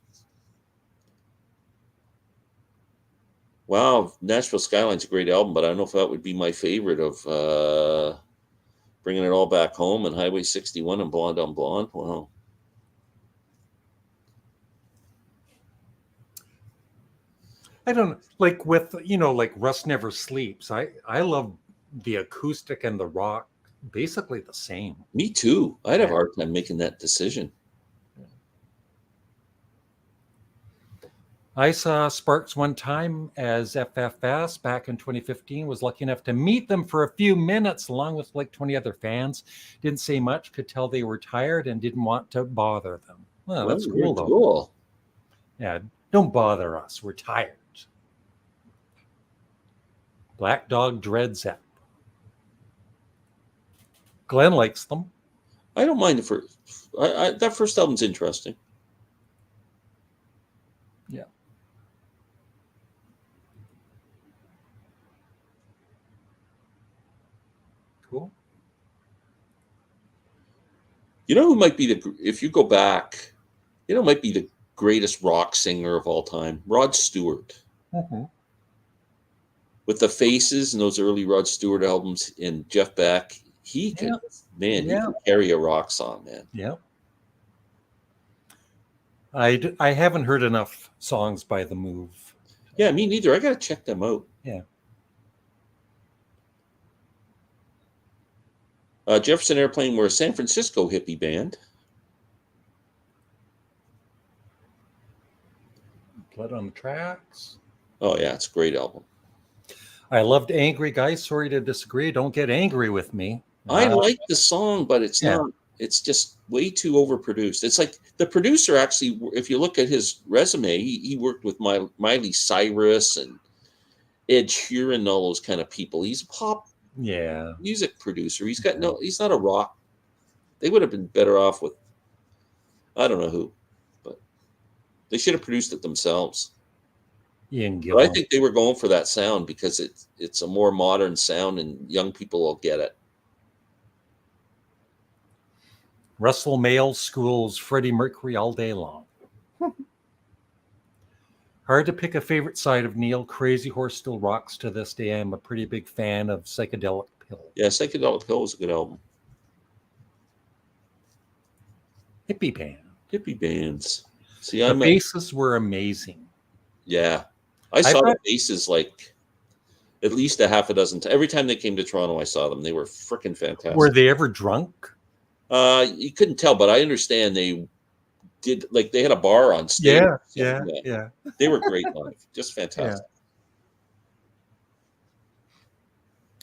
Wow, Nashville Skyline's a great album, but I don't know if that would be my favorite of Bringing It All Back Home and Highway 61 and Blonde on Blonde. Wow. I don't know, like with, like Rust Never Sleeps. I love the acoustic and the rock basically the same. Me too. I'd have a hard time making that decision. I saw Sparks one time as FFS back in 2015. Was lucky enough to meet them for a few minutes along with like 20 other fans. Didn't say much, could tell they were tired and didn't want to bother them. Well, that's cool though. Cool. Yeah, don't bother us. We're tired. Black Dog Dread Zepp. Glenn likes them. I don't mind the first. That first album's interesting. Cool. You know who might be if you go back, might be the greatest rock singer of all time, Rod Stewart. Mm-hmm. With the Faces and those early Rod Stewart albums and Jeff Beck, he could carry a rock song, man. Yeah. I haven't heard enough songs by The Move. Yeah, me neither. I got to check them out. Yeah. Jefferson Airplane were a San Francisco hippie band. Blood on the Tracks. Oh, yeah, it's a great album. I loved Angry Guys. Sorry to disagree. Don't get angry with me. I like the song, but it's not. It's just way too overproduced. It's like the producer actually, if you look at his resume, he worked with Miley Cyrus and Ed Sheeran and all those kind of people. He's a pop music producer. He's not a rock. They would have been better off with, I don't know who, but they should have produced it themselves. But I think they were going for that sound because it's a more modern sound and young people will get it. Russell Mael schools Freddie Mercury all day long. Hard to pick a favorite side of Neil. Crazy Horse still rocks to this day. I'm a pretty big fan of Psychedelic Pill. Yeah, Psychedelic Pill was a good album. Hippie bands. See, the Faces were amazing. Yeah. I saw the Faces like at least a half a dozen times. Every time they came to Toronto, I saw them. They were freaking fantastic. Were they ever drunk? You couldn't tell, but I understand they did. Like they had a bar on stage. Yeah. They were great live, just fantastic.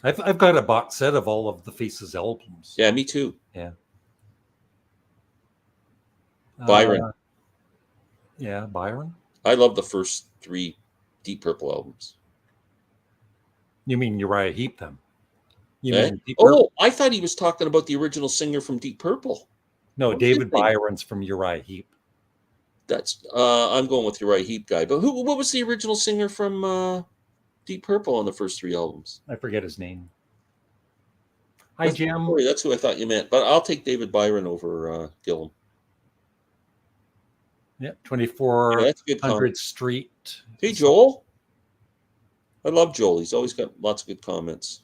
Yeah. I've got a box set of all of the Faces albums. Yeah, me too. Yeah. Byron. Byron. I love the first 3 Deep Purple albums. You mean Uriah Heep them? I thought he was talking about the original singer from Deep Purple. No, David Byron's from Uriah Heep. That's I'm going with Uriah Heep guy. But what was the original singer from Deep Purple on the first 3 albums? I forget his name. Hi, Jim. That's who I thought you meant. But I'll take David Byron over Gillan. Yeah, 2400 Street. Hey, Joel. I love Joel. He's always got lots of good comments.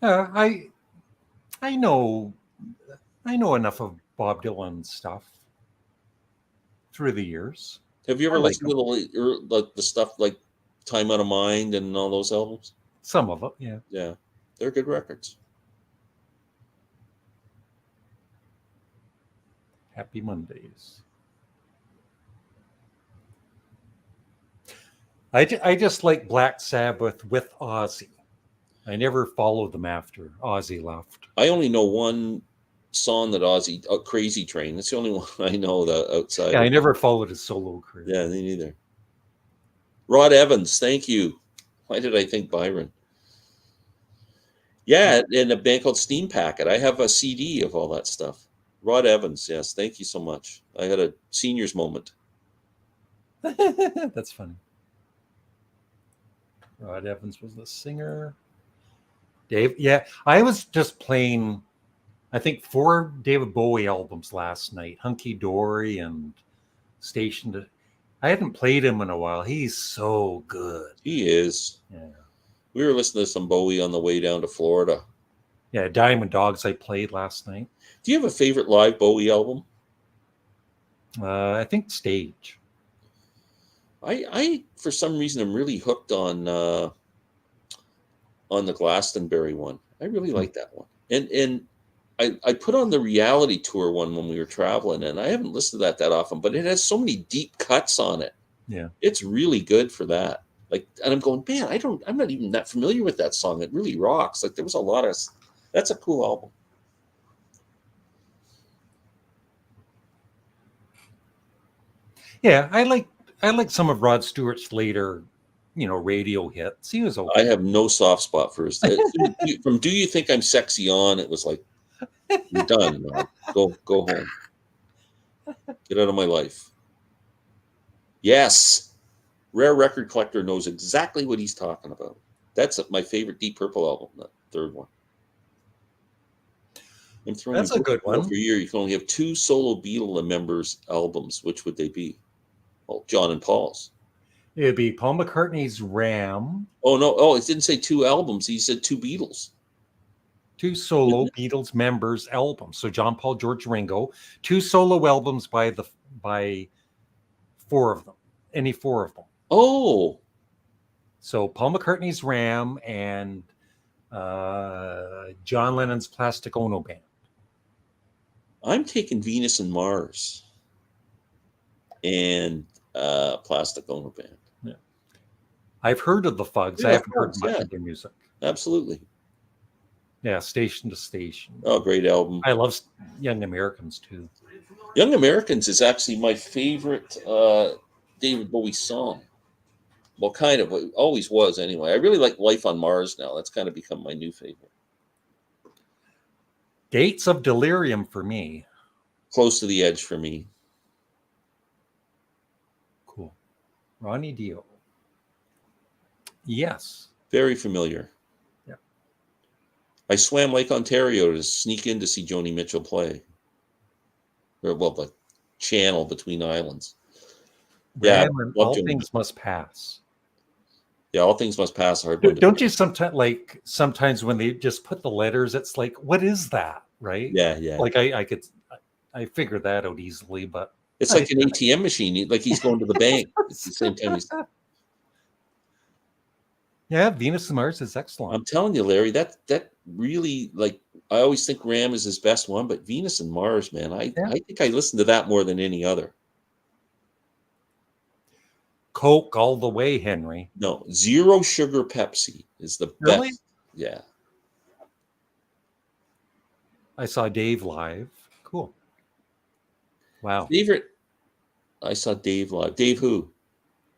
I know enough of Bob Dylan stuff through the years. Have you ever listened to the stuff like Time Out of Mind and all those albums? Some of it, yeah. Yeah, they're good records. Happy Mondays. I just like Black Sabbath with Ozzy. I never followed them after Ozzy left. I only know one song that Ozzy, Crazy Train. That's the only one I know outside. Yeah, I never followed his solo career. Yeah, me neither. Rod Evans, thank you. Why did I think Byron? Yeah, in a band called Steam Packet. I have a CD of all that stuff. Rod Evans, yes, thank you so much. I had a senior's moment. That's funny. Rod Evans was the singer. Dave, yeah, I was just playing, I think, 4 David Bowie albums last night. Hunky Dory and Station. I hadn't played him in a while. He's so good. He is. Yeah. We were listening to some Bowie on the way down to Florida. Yeah, Diamond Dogs I played last night. Do you have a favorite live Bowie album? I think Stage. I for some reason I'm really hooked on the Glastonbury one. I really like that one. And I put on the Reality Tour one when we were traveling, and I haven't listened to that often, but it has so many deep cuts on it. Yeah. It's really good for that. Like, and I'm going, man, I'm not even that familiar with that song. It really rocks. Like there was a lot of, that's a cool album. Yeah, I like some of Rod Stewart's later, radio hits. He was okay. I have no soft spot for his. From "Do You Think I'm Sexy" on, it was like, you're done. Man. Go home. Get out of my life. Yes, Rare Record Collector knows exactly what he's talking about. That's my favorite Deep Purple album, the third one. I'm throwing That's a good one. For a year, you can only have 2 solo Beatle members' albums. Which would they be? Well, John and Paul's. It'd be Paul McCartney's Ram. Oh, no. Oh, it didn't say 2 albums. He said 2 Beatles. 2 solo Beatles members' albums. So John, Paul, George, Ringo. 2 solo albums by 4 of them. Any 4 of them. Oh. So Paul McCartney's Ram and John Lennon's Plastic Ono Band. I'm taking Venus and Mars and Plastic Ono Band. Yeah. I've heard of the Fugs. Yeah, I haven't heard much of their music. Absolutely. Yeah, Station to Station. Oh, great album. I love Young Americans too. Young Americans is actually my favorite David Bowie song. Well, kind of. It always was anyway. I really like Life on Mars now. That's kind of become my new favorite. Gates of Delirium for me. Close to the Edge for me. Cool. Ronnie Dio. Yes. Very familiar. Yeah. I swam Lake Ontario to sneak in to see Joni Mitchell play. Or, well, the channel between islands. Yeah. All Things Must Pass. Yeah, All Things Must Pass. Don't you sometimes when they just put the letters, it's like, what is that, right? Yeah, yeah. Like I figured that out easily, but it's like an ATM machine. Like he's going to the bank at the same time. Yeah, Venus and Mars is excellent. I'm telling you, Larry, that really, like, I always think Ram is his best one, but Venus and Mars, man, I think I listen to that more than any other. Coke all the way, Henry. No, Zero Sugar Pepsi is the really? best. Yeah. I saw Dave live. Cool. Wow. Favorite? I saw Dave live. Dave who?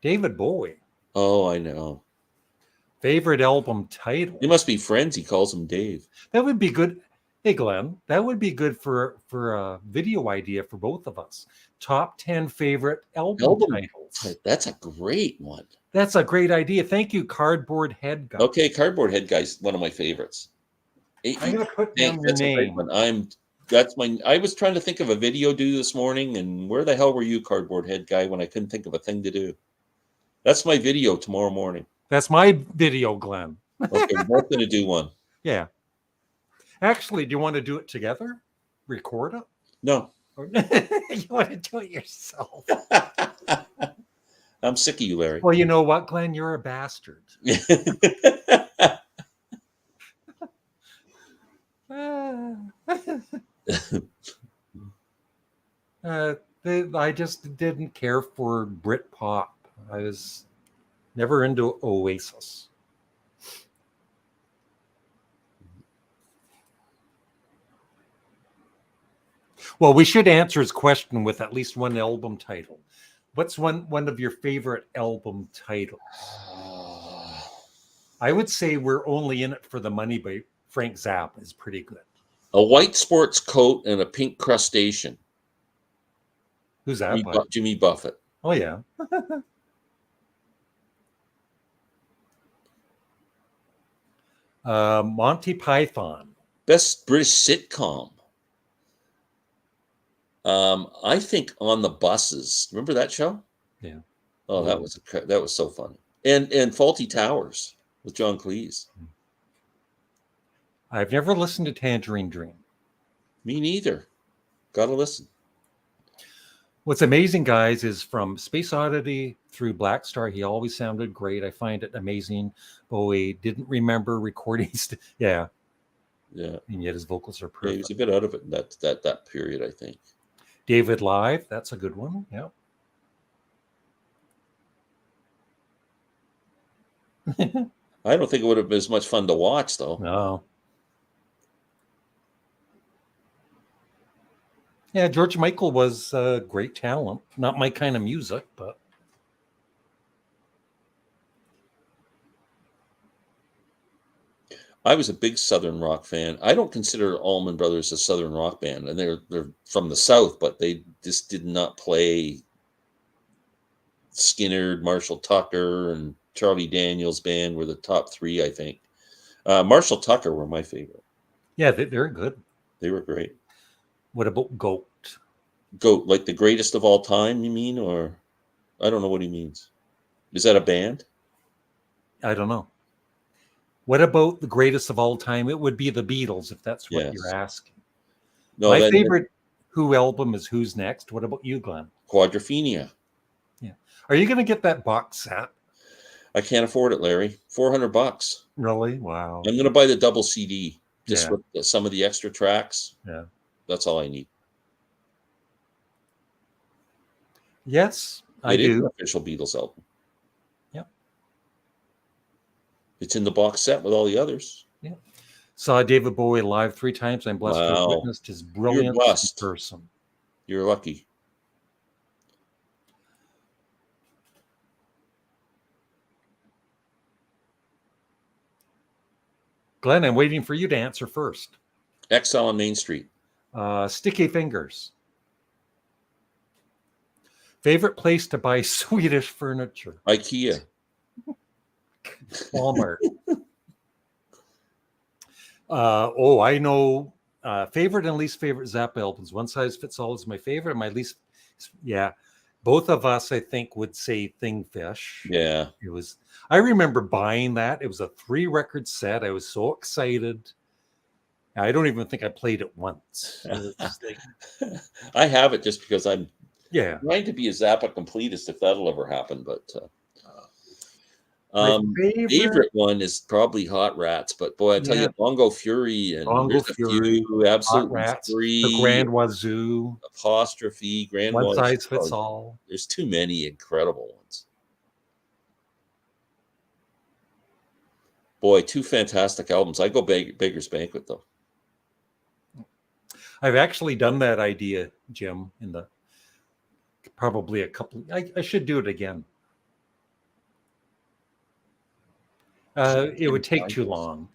David Bowie. Oh, I know. Favorite album title? They must be friends. He calls him Dave. That would be good. Hey, Glenn, that would be good for a video idea for both of us. Top 10 favorite album titles. That's a great one. That's a great idea. Thank you, Cardboard Head Guy. Okay, Cardboard Head Guy's one of my favorites. I'm going to put down your name. I was trying to think of a video due this morning, and where the hell were you, Cardboard Head Guy, when I couldn't think of a thing to do? That's my video tomorrow morning. That's my video, Glenn. Okay, we're both going to do one. Yeah. Actually, do you want to do it together? Record it? No. You want to do it yourself? I'm sick of you, Larry. Well, you know what, Glenn? You're a bastard. I just didn't care for Britpop. I was never into Oasis. Well, we should answer his question with at least one album title. What's one of your favorite album titles? I would say We're Only in It for the Money by Frank Zappa is pretty good. A white sports coat and a pink crustacean. Who's that? Jimmy Buffett. Oh, yeah. Monty Python. Best British sitcom. I think On the Buses. Remember that show? Yeah. Oh, that was so funny. And Faulty Towers with John Cleese. I've never listened to Tangerine Dream. Me neither. Gotta listen. What's amazing, guys, is from Space Oddity through Black Star, he always sounded great. I find it amazing. Bowie didn't remember recording. Yeah. Yeah. And yet his vocals are perfect. Yeah, he was a bit out of it in that period, I think. David Live, that's a good one. Yeah. I don't think it would have been as much fun to watch, though. No. Yeah, George Michael was a great talent. Not my kind of music, but. I was a big Southern rock fan. I don't consider Allman Brothers a Southern rock band, and they're from the South, but they just did not play Skinner, Marshall Tucker, and Charlie Daniels Band were the top three, I think. Marshall Tucker were my favorite. Yeah, they're good. They were great. What about Goat? Goat, like the greatest of all time, you mean? Or I don't know what he means. Is that a band? I don't know. What about the greatest of all time? It would be the Beatles, if that's what you're Yes. asking. No, My favorite Who album is Who's Next. What about you, Glenn? Quadrophenia. Yeah. Are you going to get that box set? I can't afford it, Larry. $400. Really? Wow. I'm going to buy the double CD just Yeah. with some of the extra tracks. Yeah. That's all I need. Yes, I It is an do. official Beatles album. Yep. It's in the box set with all the others. Yeah. Saw David Bowie live 3 times. I'm blessed to have witnessed his brilliance in person. You're lucky. Glenn, I'm waiting for you to answer first. Exile on Main Street. Sticky Fingers. Favorite place to buy Swedish furniture? IKEA. Walmart. I know. Favorite and least favorite Zappa albums. One Size Fits All is my favorite. My least, yeah. Both of us, I think, would say Thingfish. Yeah. It was. I remember buying that. It was a 3-record set. I was so excited. I don't even think I played it once. I have it just because I'm trying to be a Zappa completist if that'll ever happen. But favorite one is probably Hot Rats. But boy, I tell you, Bongo Fury and Bongo Fury, Absolutely Rats, Free, the Grand Wazoo, Apostrophe, Grand One Size Fits All. There's too many incredible ones. Boy, 2 fantastic albums. I go Beggar's Banquet though. I've actually done that idea, Jim, in the probably a couple. I should do it again. It would take too long.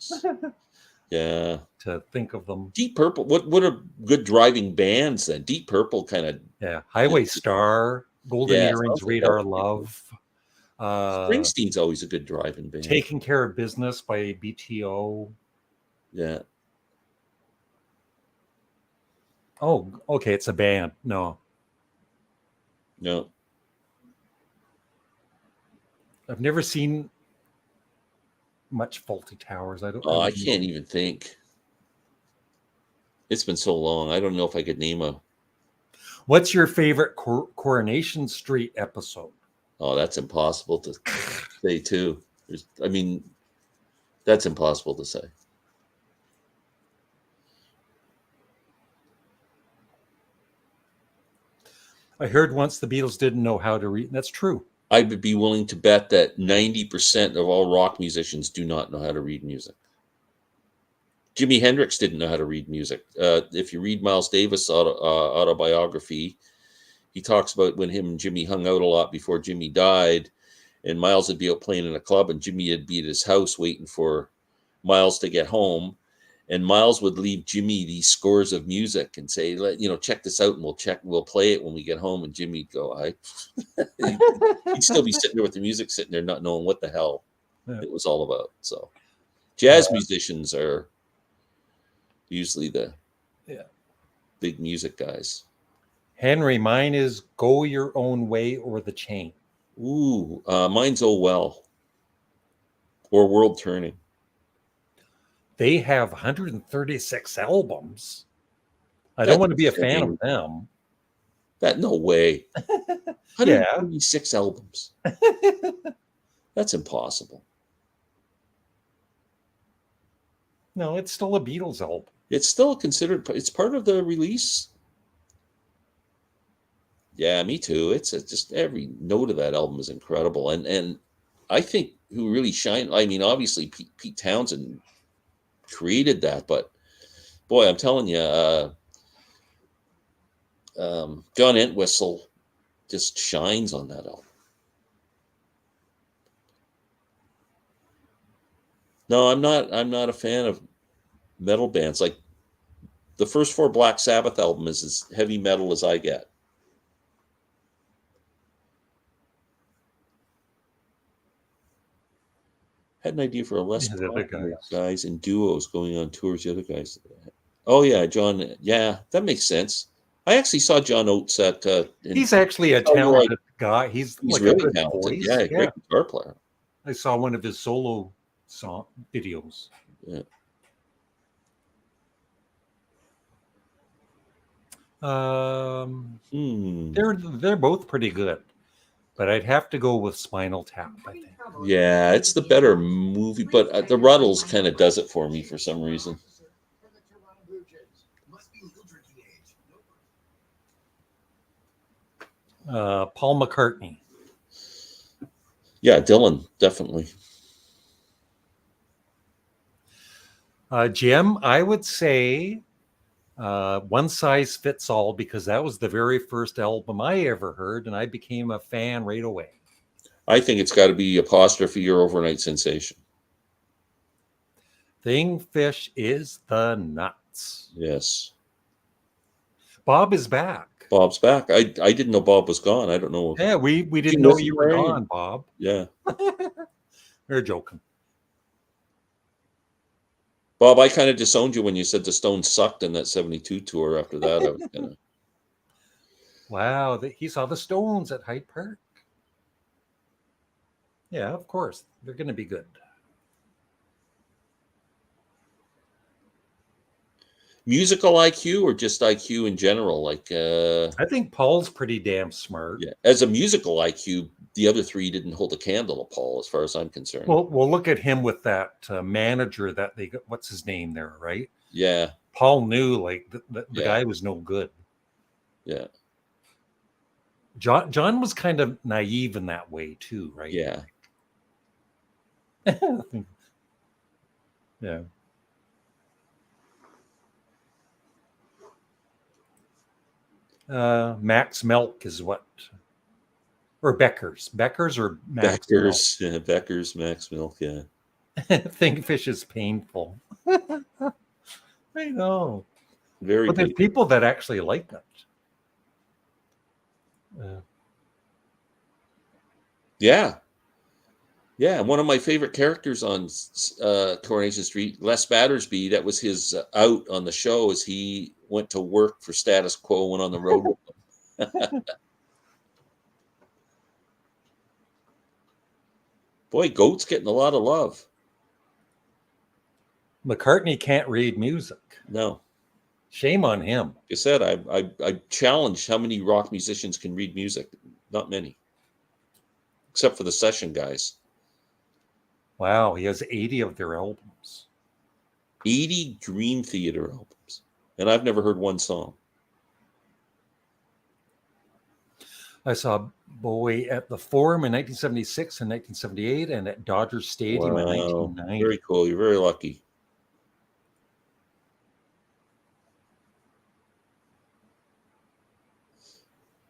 Yeah, to think of them. Deep Purple. What are good driving bands then? Deep Purple kind of. Highway Star, Golden Earrings, Radar Love. Springsteen's always a good driving band. Taking Care of Business by BTO. Yeah. Oh, okay. It's a band. No. I've never seen much Faulty Towers. I can't even think. It's been so long. I don't know if I could name a. What's your favorite Coronation Street episode? Oh, that's impossible to say too. That's impossible to say. I heard once the Beatles didn't know how to read. That's true. I would be willing to bet that 90% of all rock musicians do not know how to read music. Jimi Hendrix didn't know how to read music. If you read Miles Davis' autobiography, he talks about when him and Jimmy hung out a lot before Jimmy died, and Miles would be out playing in a club, and Jimmy would be at his house waiting for Miles to get home. And Miles would leave Jimmy these scores of music and say, check this out, and we'll play it when we get home. And Jimmy'd go, he'd still be sitting there with the music sitting there, not knowing what the hell it was all about. So jazz musicians are usually the big music guys. Henry, mine is Go Your Own Way or The Chain. Ooh, mine's Oh Well or World Turning. They have 136 albums. I don't want to be a fan of them. No way. 136 albums. That's impossible. No, it's still a Beatles album. It's still considered. It's part of the release. Yeah, me too. It's just every note of that album is incredible, and I think who really shine. I mean, obviously Pete Townsend created that, but boy, I'm telling you, John Entwistle just shines on that album. No, I'm not a fan of metal bands. Like the first 4 Black Sabbath album is as heavy metal as I get. Had an idea for a less Yeah, the other popular guys. guys in duos going on tours. The other guys. Oh yeah, John. Yeah, that makes sense. I actually saw John Oates in He's actually a Oh, you're right. talented guy. He's He's like a really good talented. voice. Yeah, Yeah. great guitar player. I saw one of his solo song videos. Yeah. Hmm. They're both pretty good, but I'd have to go with Spinal Tap, I think. Yeah, it's the better movie, but the Ruddles kind of does it for me for some reason. Paul McCartney. Yeah, Dylan, definitely. Jim, I would say One Size Fits All, because that was the very first album I ever heard, and I became a fan right away. I think it's got to be Apostrophe or Overnight Sensation. Thing Fish is the nuts. Yes. Bob is back. Bob's back. I didn't know Bob was gone. I don't know. Yeah, we didn't know you were gone, Bob. Yeah. We're joking. Bob, I kind of disowned you when you said the Stones sucked in that 72 tour. After that, I was kind of... Wow, he saw the Stones at Hyde Park. Yeah, of course. They're going to be good. Musical IQ or just IQ in general? Like, I think Paul's pretty damn smart. Yeah, as a musical IQ, the other three didn't hold a candle to Paul, as far as I'm concerned. Well, we'll look at him with that manager that they got. What's his name there, right? Yeah. Paul knew like the guy was no good. Yeah. John was kind of naive in that way too, right? Yeah. Yeah. Max Milk is what, or Becker's or Max Becker's, Milk. Yeah, Becker's, Max Milk, yeah. Thinkfish is painful. I know. Very but there's people that actually like it. Yeah. Yeah, one of my favorite characters on Coronation Street, Les Battersby, that was his out on the show, as he went to work for Status Quo, went on the road with them. Boy, Goat's getting a lot of love. McCartney can't read music. No. Shame on him. Like I said, I challenged how many rock musicians can read music. Not many. Except for the session guys. Wow, he has 80 of their albums. 80 Dream Theater albums. And I've never heard one song. I saw Bowie at the Forum in 1976 and 1978 and at Dodger Stadium in 1990. Very cool. You're very lucky.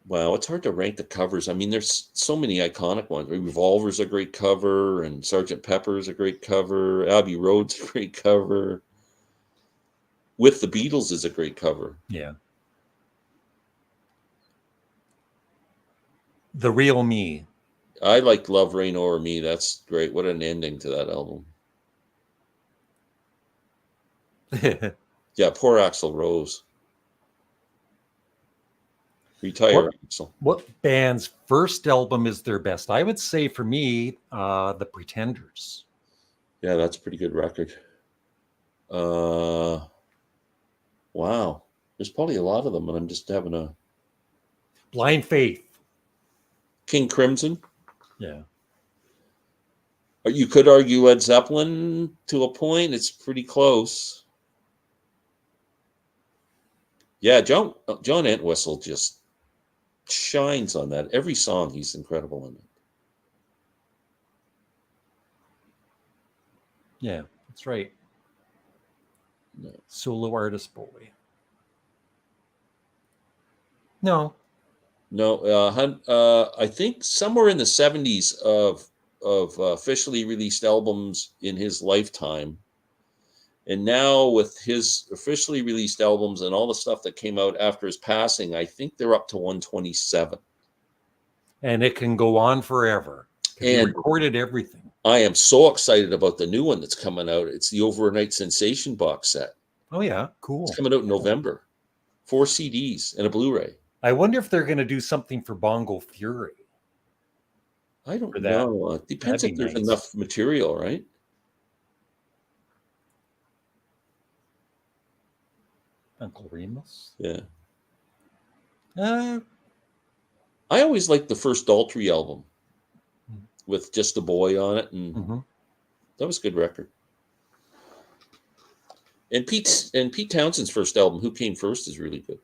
Wow, it's hard to rank the covers. I mean, there's so many iconic ones. Revolver's a great cover, and Sgt. Pepper's a great cover. Abbey Road's a great cover. With the Beatles is a great cover. Yeah. The Real Me. I like Love Reign O'er Me. That's great. What an ending to that album. Yeah, poor Axl Rose. Retire, Axl. What band's first album is their best? I would say for me, The Pretenders. Yeah, that's a pretty good record. Wow. There's probably a lot of them, and I'm just having a... Blind Faith. King Crimson. Yeah. You could argue Led Zeppelin to a point. It's pretty close. Yeah, John Entwistle just shines on that. Every song, he's incredible in it. Yeah, that's right. No. Solo artist Bowie. No. I think somewhere in the 70s of officially released albums in his lifetime. And now with his officially released albums and all the stuff that came out after his passing, I think they're up to 127. And it can go on forever. And he recorded everything. I am so excited about the new one that's coming out. It's the Overnight Sensation box set. Oh yeah, It's cool. coming out in November. 4 CDs and a Blu-ray. I wonder if they're going to do something for Bongo Fury. I don't For that. know. It depends That'd if be there's nice. enough material, right? Uncle Remus. Yeah. Uh, I always liked the first Daltrey album with just a boy on it, and that was a good record. And Pete Townshend's first album, Who Came First, is really good.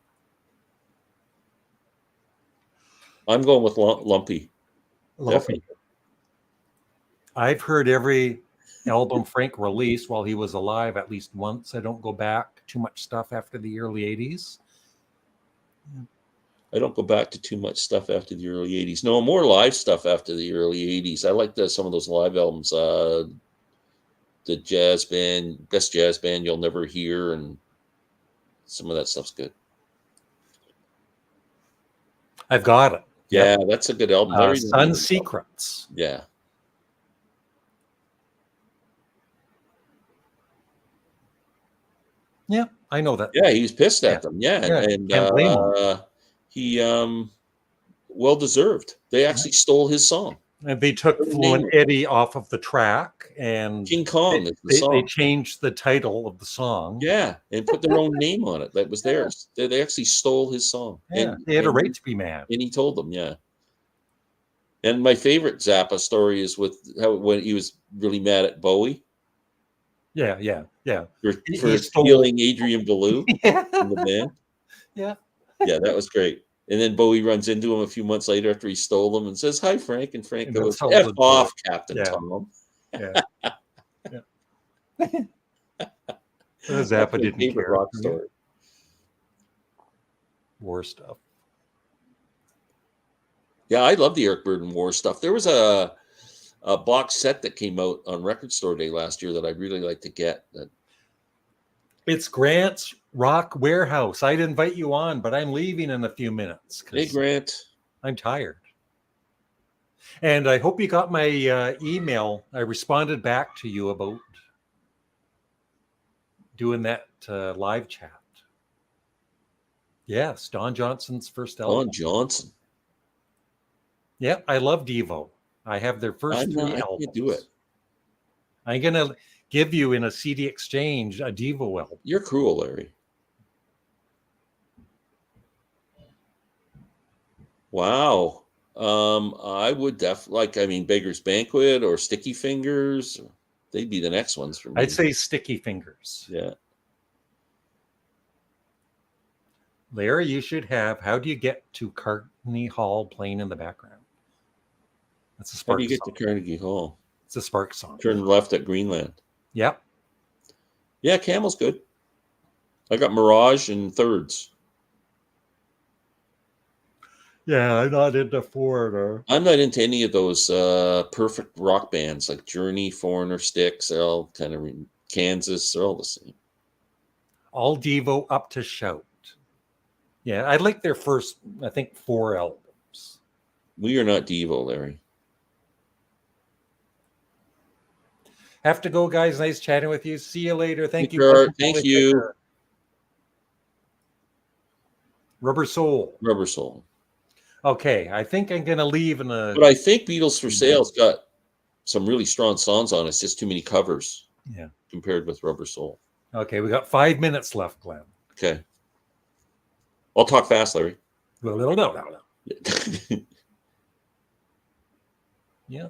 I'm going with Lumpy. Definitely. I've heard every album Frank released while he was alive at least once. I don't go back too much stuff after the early 80s. I don't go back to too much stuff after the early 80s. No, more live stuff after the early 80s. I like some of those live albums. The jazz band, best jazz band you'll never hear, and some of that stuff's good. I've got it. Yeah, that's a good album. Sun Secrets. Yeah. Yeah, I know that. Yeah, he was pissed at them. Yeah, and can't blame him. He well deserved. They actually stole his song. And they took Fluent Eddie off of the track, and King Kong is the song. They changed the title of the song. Yeah, and put their own name on it. That was theirs. They actually stole his song. Yeah, they had a right to be mad. And he told them, yeah. And my favorite Zappa story is with when he was really mad at Bowie. Yeah. For stealing Adrian Belew from the band. Yeah. Yeah, that was great. And then Bowie runs into him a few months later after he stole them and says, "Hi, Frank." And Frank goes, "F off, Captain Tom." Yeah. Zappa didn't care. Rock story. War stuff. Yeah, I love the Eric Burdon War stuff. There was a box set that came out on Record Store Day last year that I'd really like to get. It's Grant's Rock Warehouse. I'd invite you on, but I'm leaving in a few minutes. Hey, Grant. I'm tired. And I hope you got my email. I responded back to you about doing that live chat. Yes, Don Johnson's first album. Don Johnson. Yeah, I love Devo. I have their first 3 albums. I can't do it. I'm going to give you in a CD exchange a Devo album. You're cruel, Larry. Wow. I would definitely, Beggar's Banquet or Sticky Fingers. They'd be the next ones for me. I'd say Sticky Fingers. Yeah. Larry, you should have How Do You Get to Carnegie Hall playing in the background? That's a Spark song. How do you get to Carnegie Hall? It's a Spark song. Turn left at Greenland. Yep. Yeah, Camel's good. I got Mirage and Thirds. Yeah, I'm not into Foreigner. I'm not into any of those perfect rock bands like Journey, Foreigner, Styx. They're all kind of Kansas. They're all the same. All Devo up to shout. Yeah, I like their first, I think, 4 albums. We are not Devo, Larry. Have to go, guys. Nice chatting with you. See you later. Thank you. Thank you. Rubber Soul. Rubber Soul. Okay, I think I'm going to leave in a... But I think Beatles for Sale's got some really strong songs on it. It's just too many covers. Yeah. Compared with Rubber Soul. Okay, we got 5 minutes left, Glenn. Okay. I'll talk fast, Larry. No. Yeah.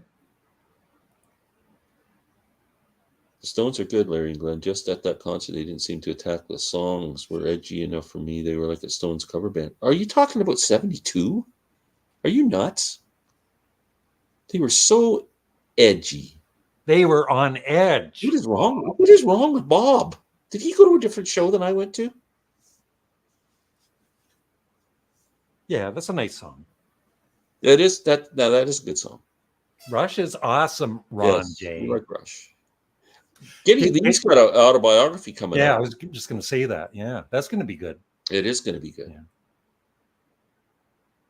The Stones are good, Larry and Glenn. Just at that concert, they didn't seem to attack the songs were edgy enough for me. They were like a Stones cover band. Are you talking about 72? Are you nuts? They were so edgy. They were on edge. What is wrong? What is wrong with Bob? Did he go to a different show than I went to? Yeah, that's a nice song. That is a good song. Rush is awesome, Ron J. You like Rush. He's got an autobiography coming out. Yeah, I was just going to say that. Yeah, that's going to be good. It is going to be good. Yeah.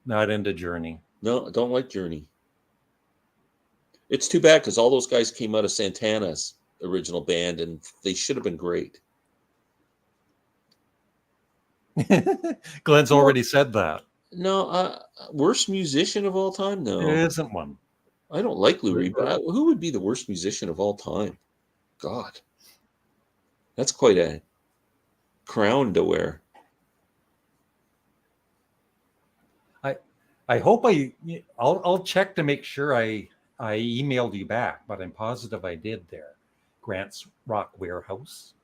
Not into Journey. No, I don't like Journey. It's too bad because all those guys came out of Santana's original band, and they should have been great. Glenn's already said that. No, worst musician of all time? No. There isn't one. I don't like Lou Reed, but who would be the worst musician of all time? God. That's quite a crown to wear. I hope I'll check to make sure I emailed you back, but I'm positive I did there. Grant's Rock Warehouse.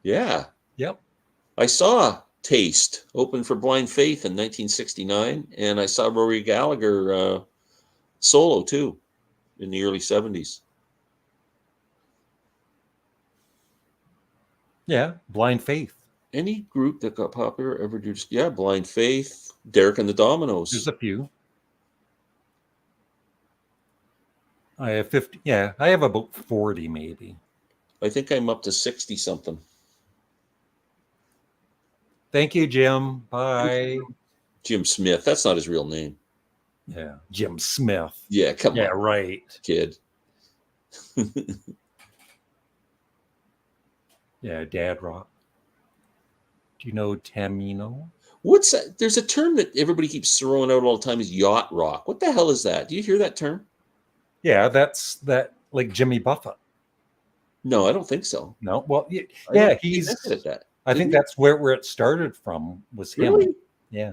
Yeah. Yep. I saw Taste open for Blind Faith in 1969, and I saw Rory Gallagher solo too in the early 70s. Yeah, Blind Faith. Any group that got popular ever do? Yeah, Blind Faith, Derek and the Dominoes. There's a few. I have 50. Yeah, I have about 40 maybe. I think I'm up to 60 something. Thank you, Jim. Bye. Jim Smith. That's not his real name. Yeah, Jim Smith. Yeah, come on. Yeah, right. Kid. Yeah, Dad Rock. Do you know Tamino? What's that? There's a term that everybody keeps throwing out all the time is yacht rock. What the hell is that? Do you hear that term? Yeah, that's that like Jimmy Buffett. No, I don't think so. No, well, yeah, he's at that. I think that's where it started from was him. Really? Yeah.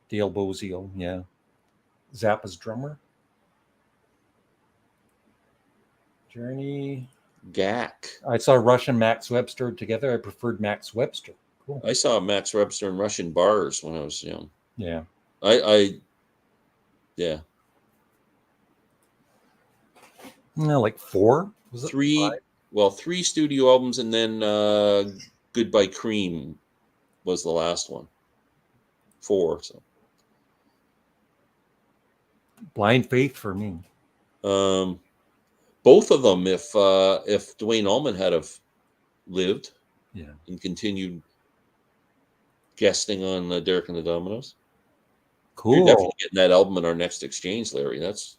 Dale Bozio, yeah. Zappa's drummer. Journey. Gack. I saw Rush and Max Webster together. I preferred Max Webster. Cool. I saw Max Webster in Russian bars when I was young. Yeah. Yeah. No, like 4? Was it 3? 5? Well, 3 studio albums, and then Goodbye Cream was the last one. 4. So Blind Faith for me. Both of them, if Duane Allman had have lived, yeah, and continued guesting on Derek and the Dominoes, cool. You're definitely getting that album in our next exchange, Larry. That's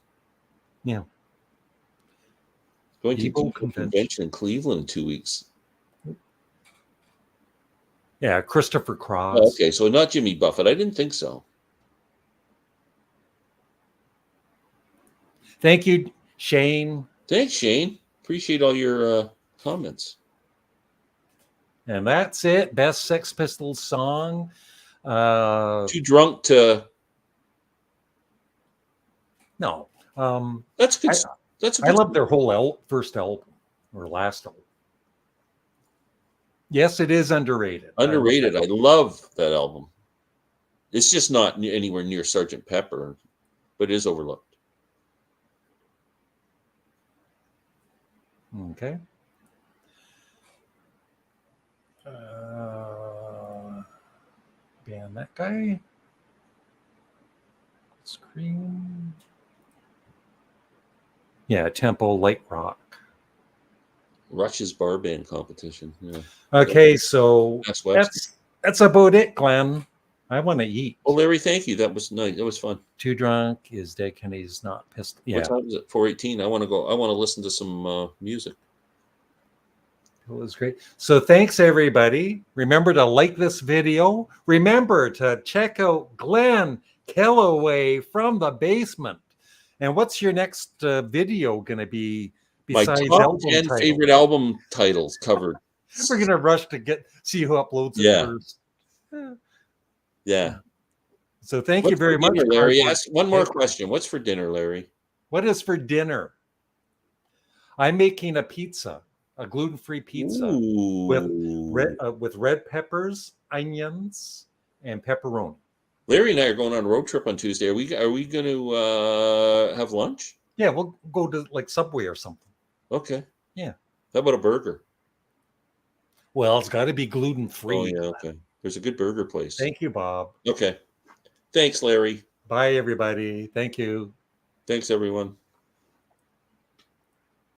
going to a convention in Cleveland in 2 weeks. Yeah, Christopher Cross. Oh, okay, so not Jimmy Buffett. I didn't think so. Thank you, Shane. Thanks, Shane. Appreciate all your comments. And that's it. Best Sex Pistols song. Too drunk to. No. That's good. I love their whole first album or last album. Yes, it is underrated. Underrated. I love that album. It's just not anywhere near Sgt. Pepper, but it is overlooked. Okay. Ban that guy. Screen. Yeah, Tempo Light Rock. Rush's bar band competition. Yeah. Okay, so that's about it, Glenn. I want to eat. Well, Larry, thank you. That was nice. That was fun. Too drunk is dead. Kennedy's not pissed. Yeah. What time is it? 4:18. I want to go. I want to listen to some music. It was great. So thanks, everybody. Remember to like this video. Remember to check out Glen Kellaway from the basement. And what's your next video going to be? Besides my top 10 favorite album titles covered. We're going to rush to see who uploads it first. Yeah. So thank you very much, Larry. Ask one more question. What's for dinner, Larry? What is for dinner? I'm making a pizza, a gluten-free pizza with red peppers, onions, and pepperoni. Larry and I are going on a road trip on Tuesday. Are we going to have lunch? Yeah, we'll go to like Subway or something. Okay. Yeah. How about a burger? Well, it's got to be gluten-free. Oh, yeah, okay. There's a good burger place. Thank you, Bob. Okay. Thanks, Larry. Bye, everybody. Thank you. Thanks, everyone.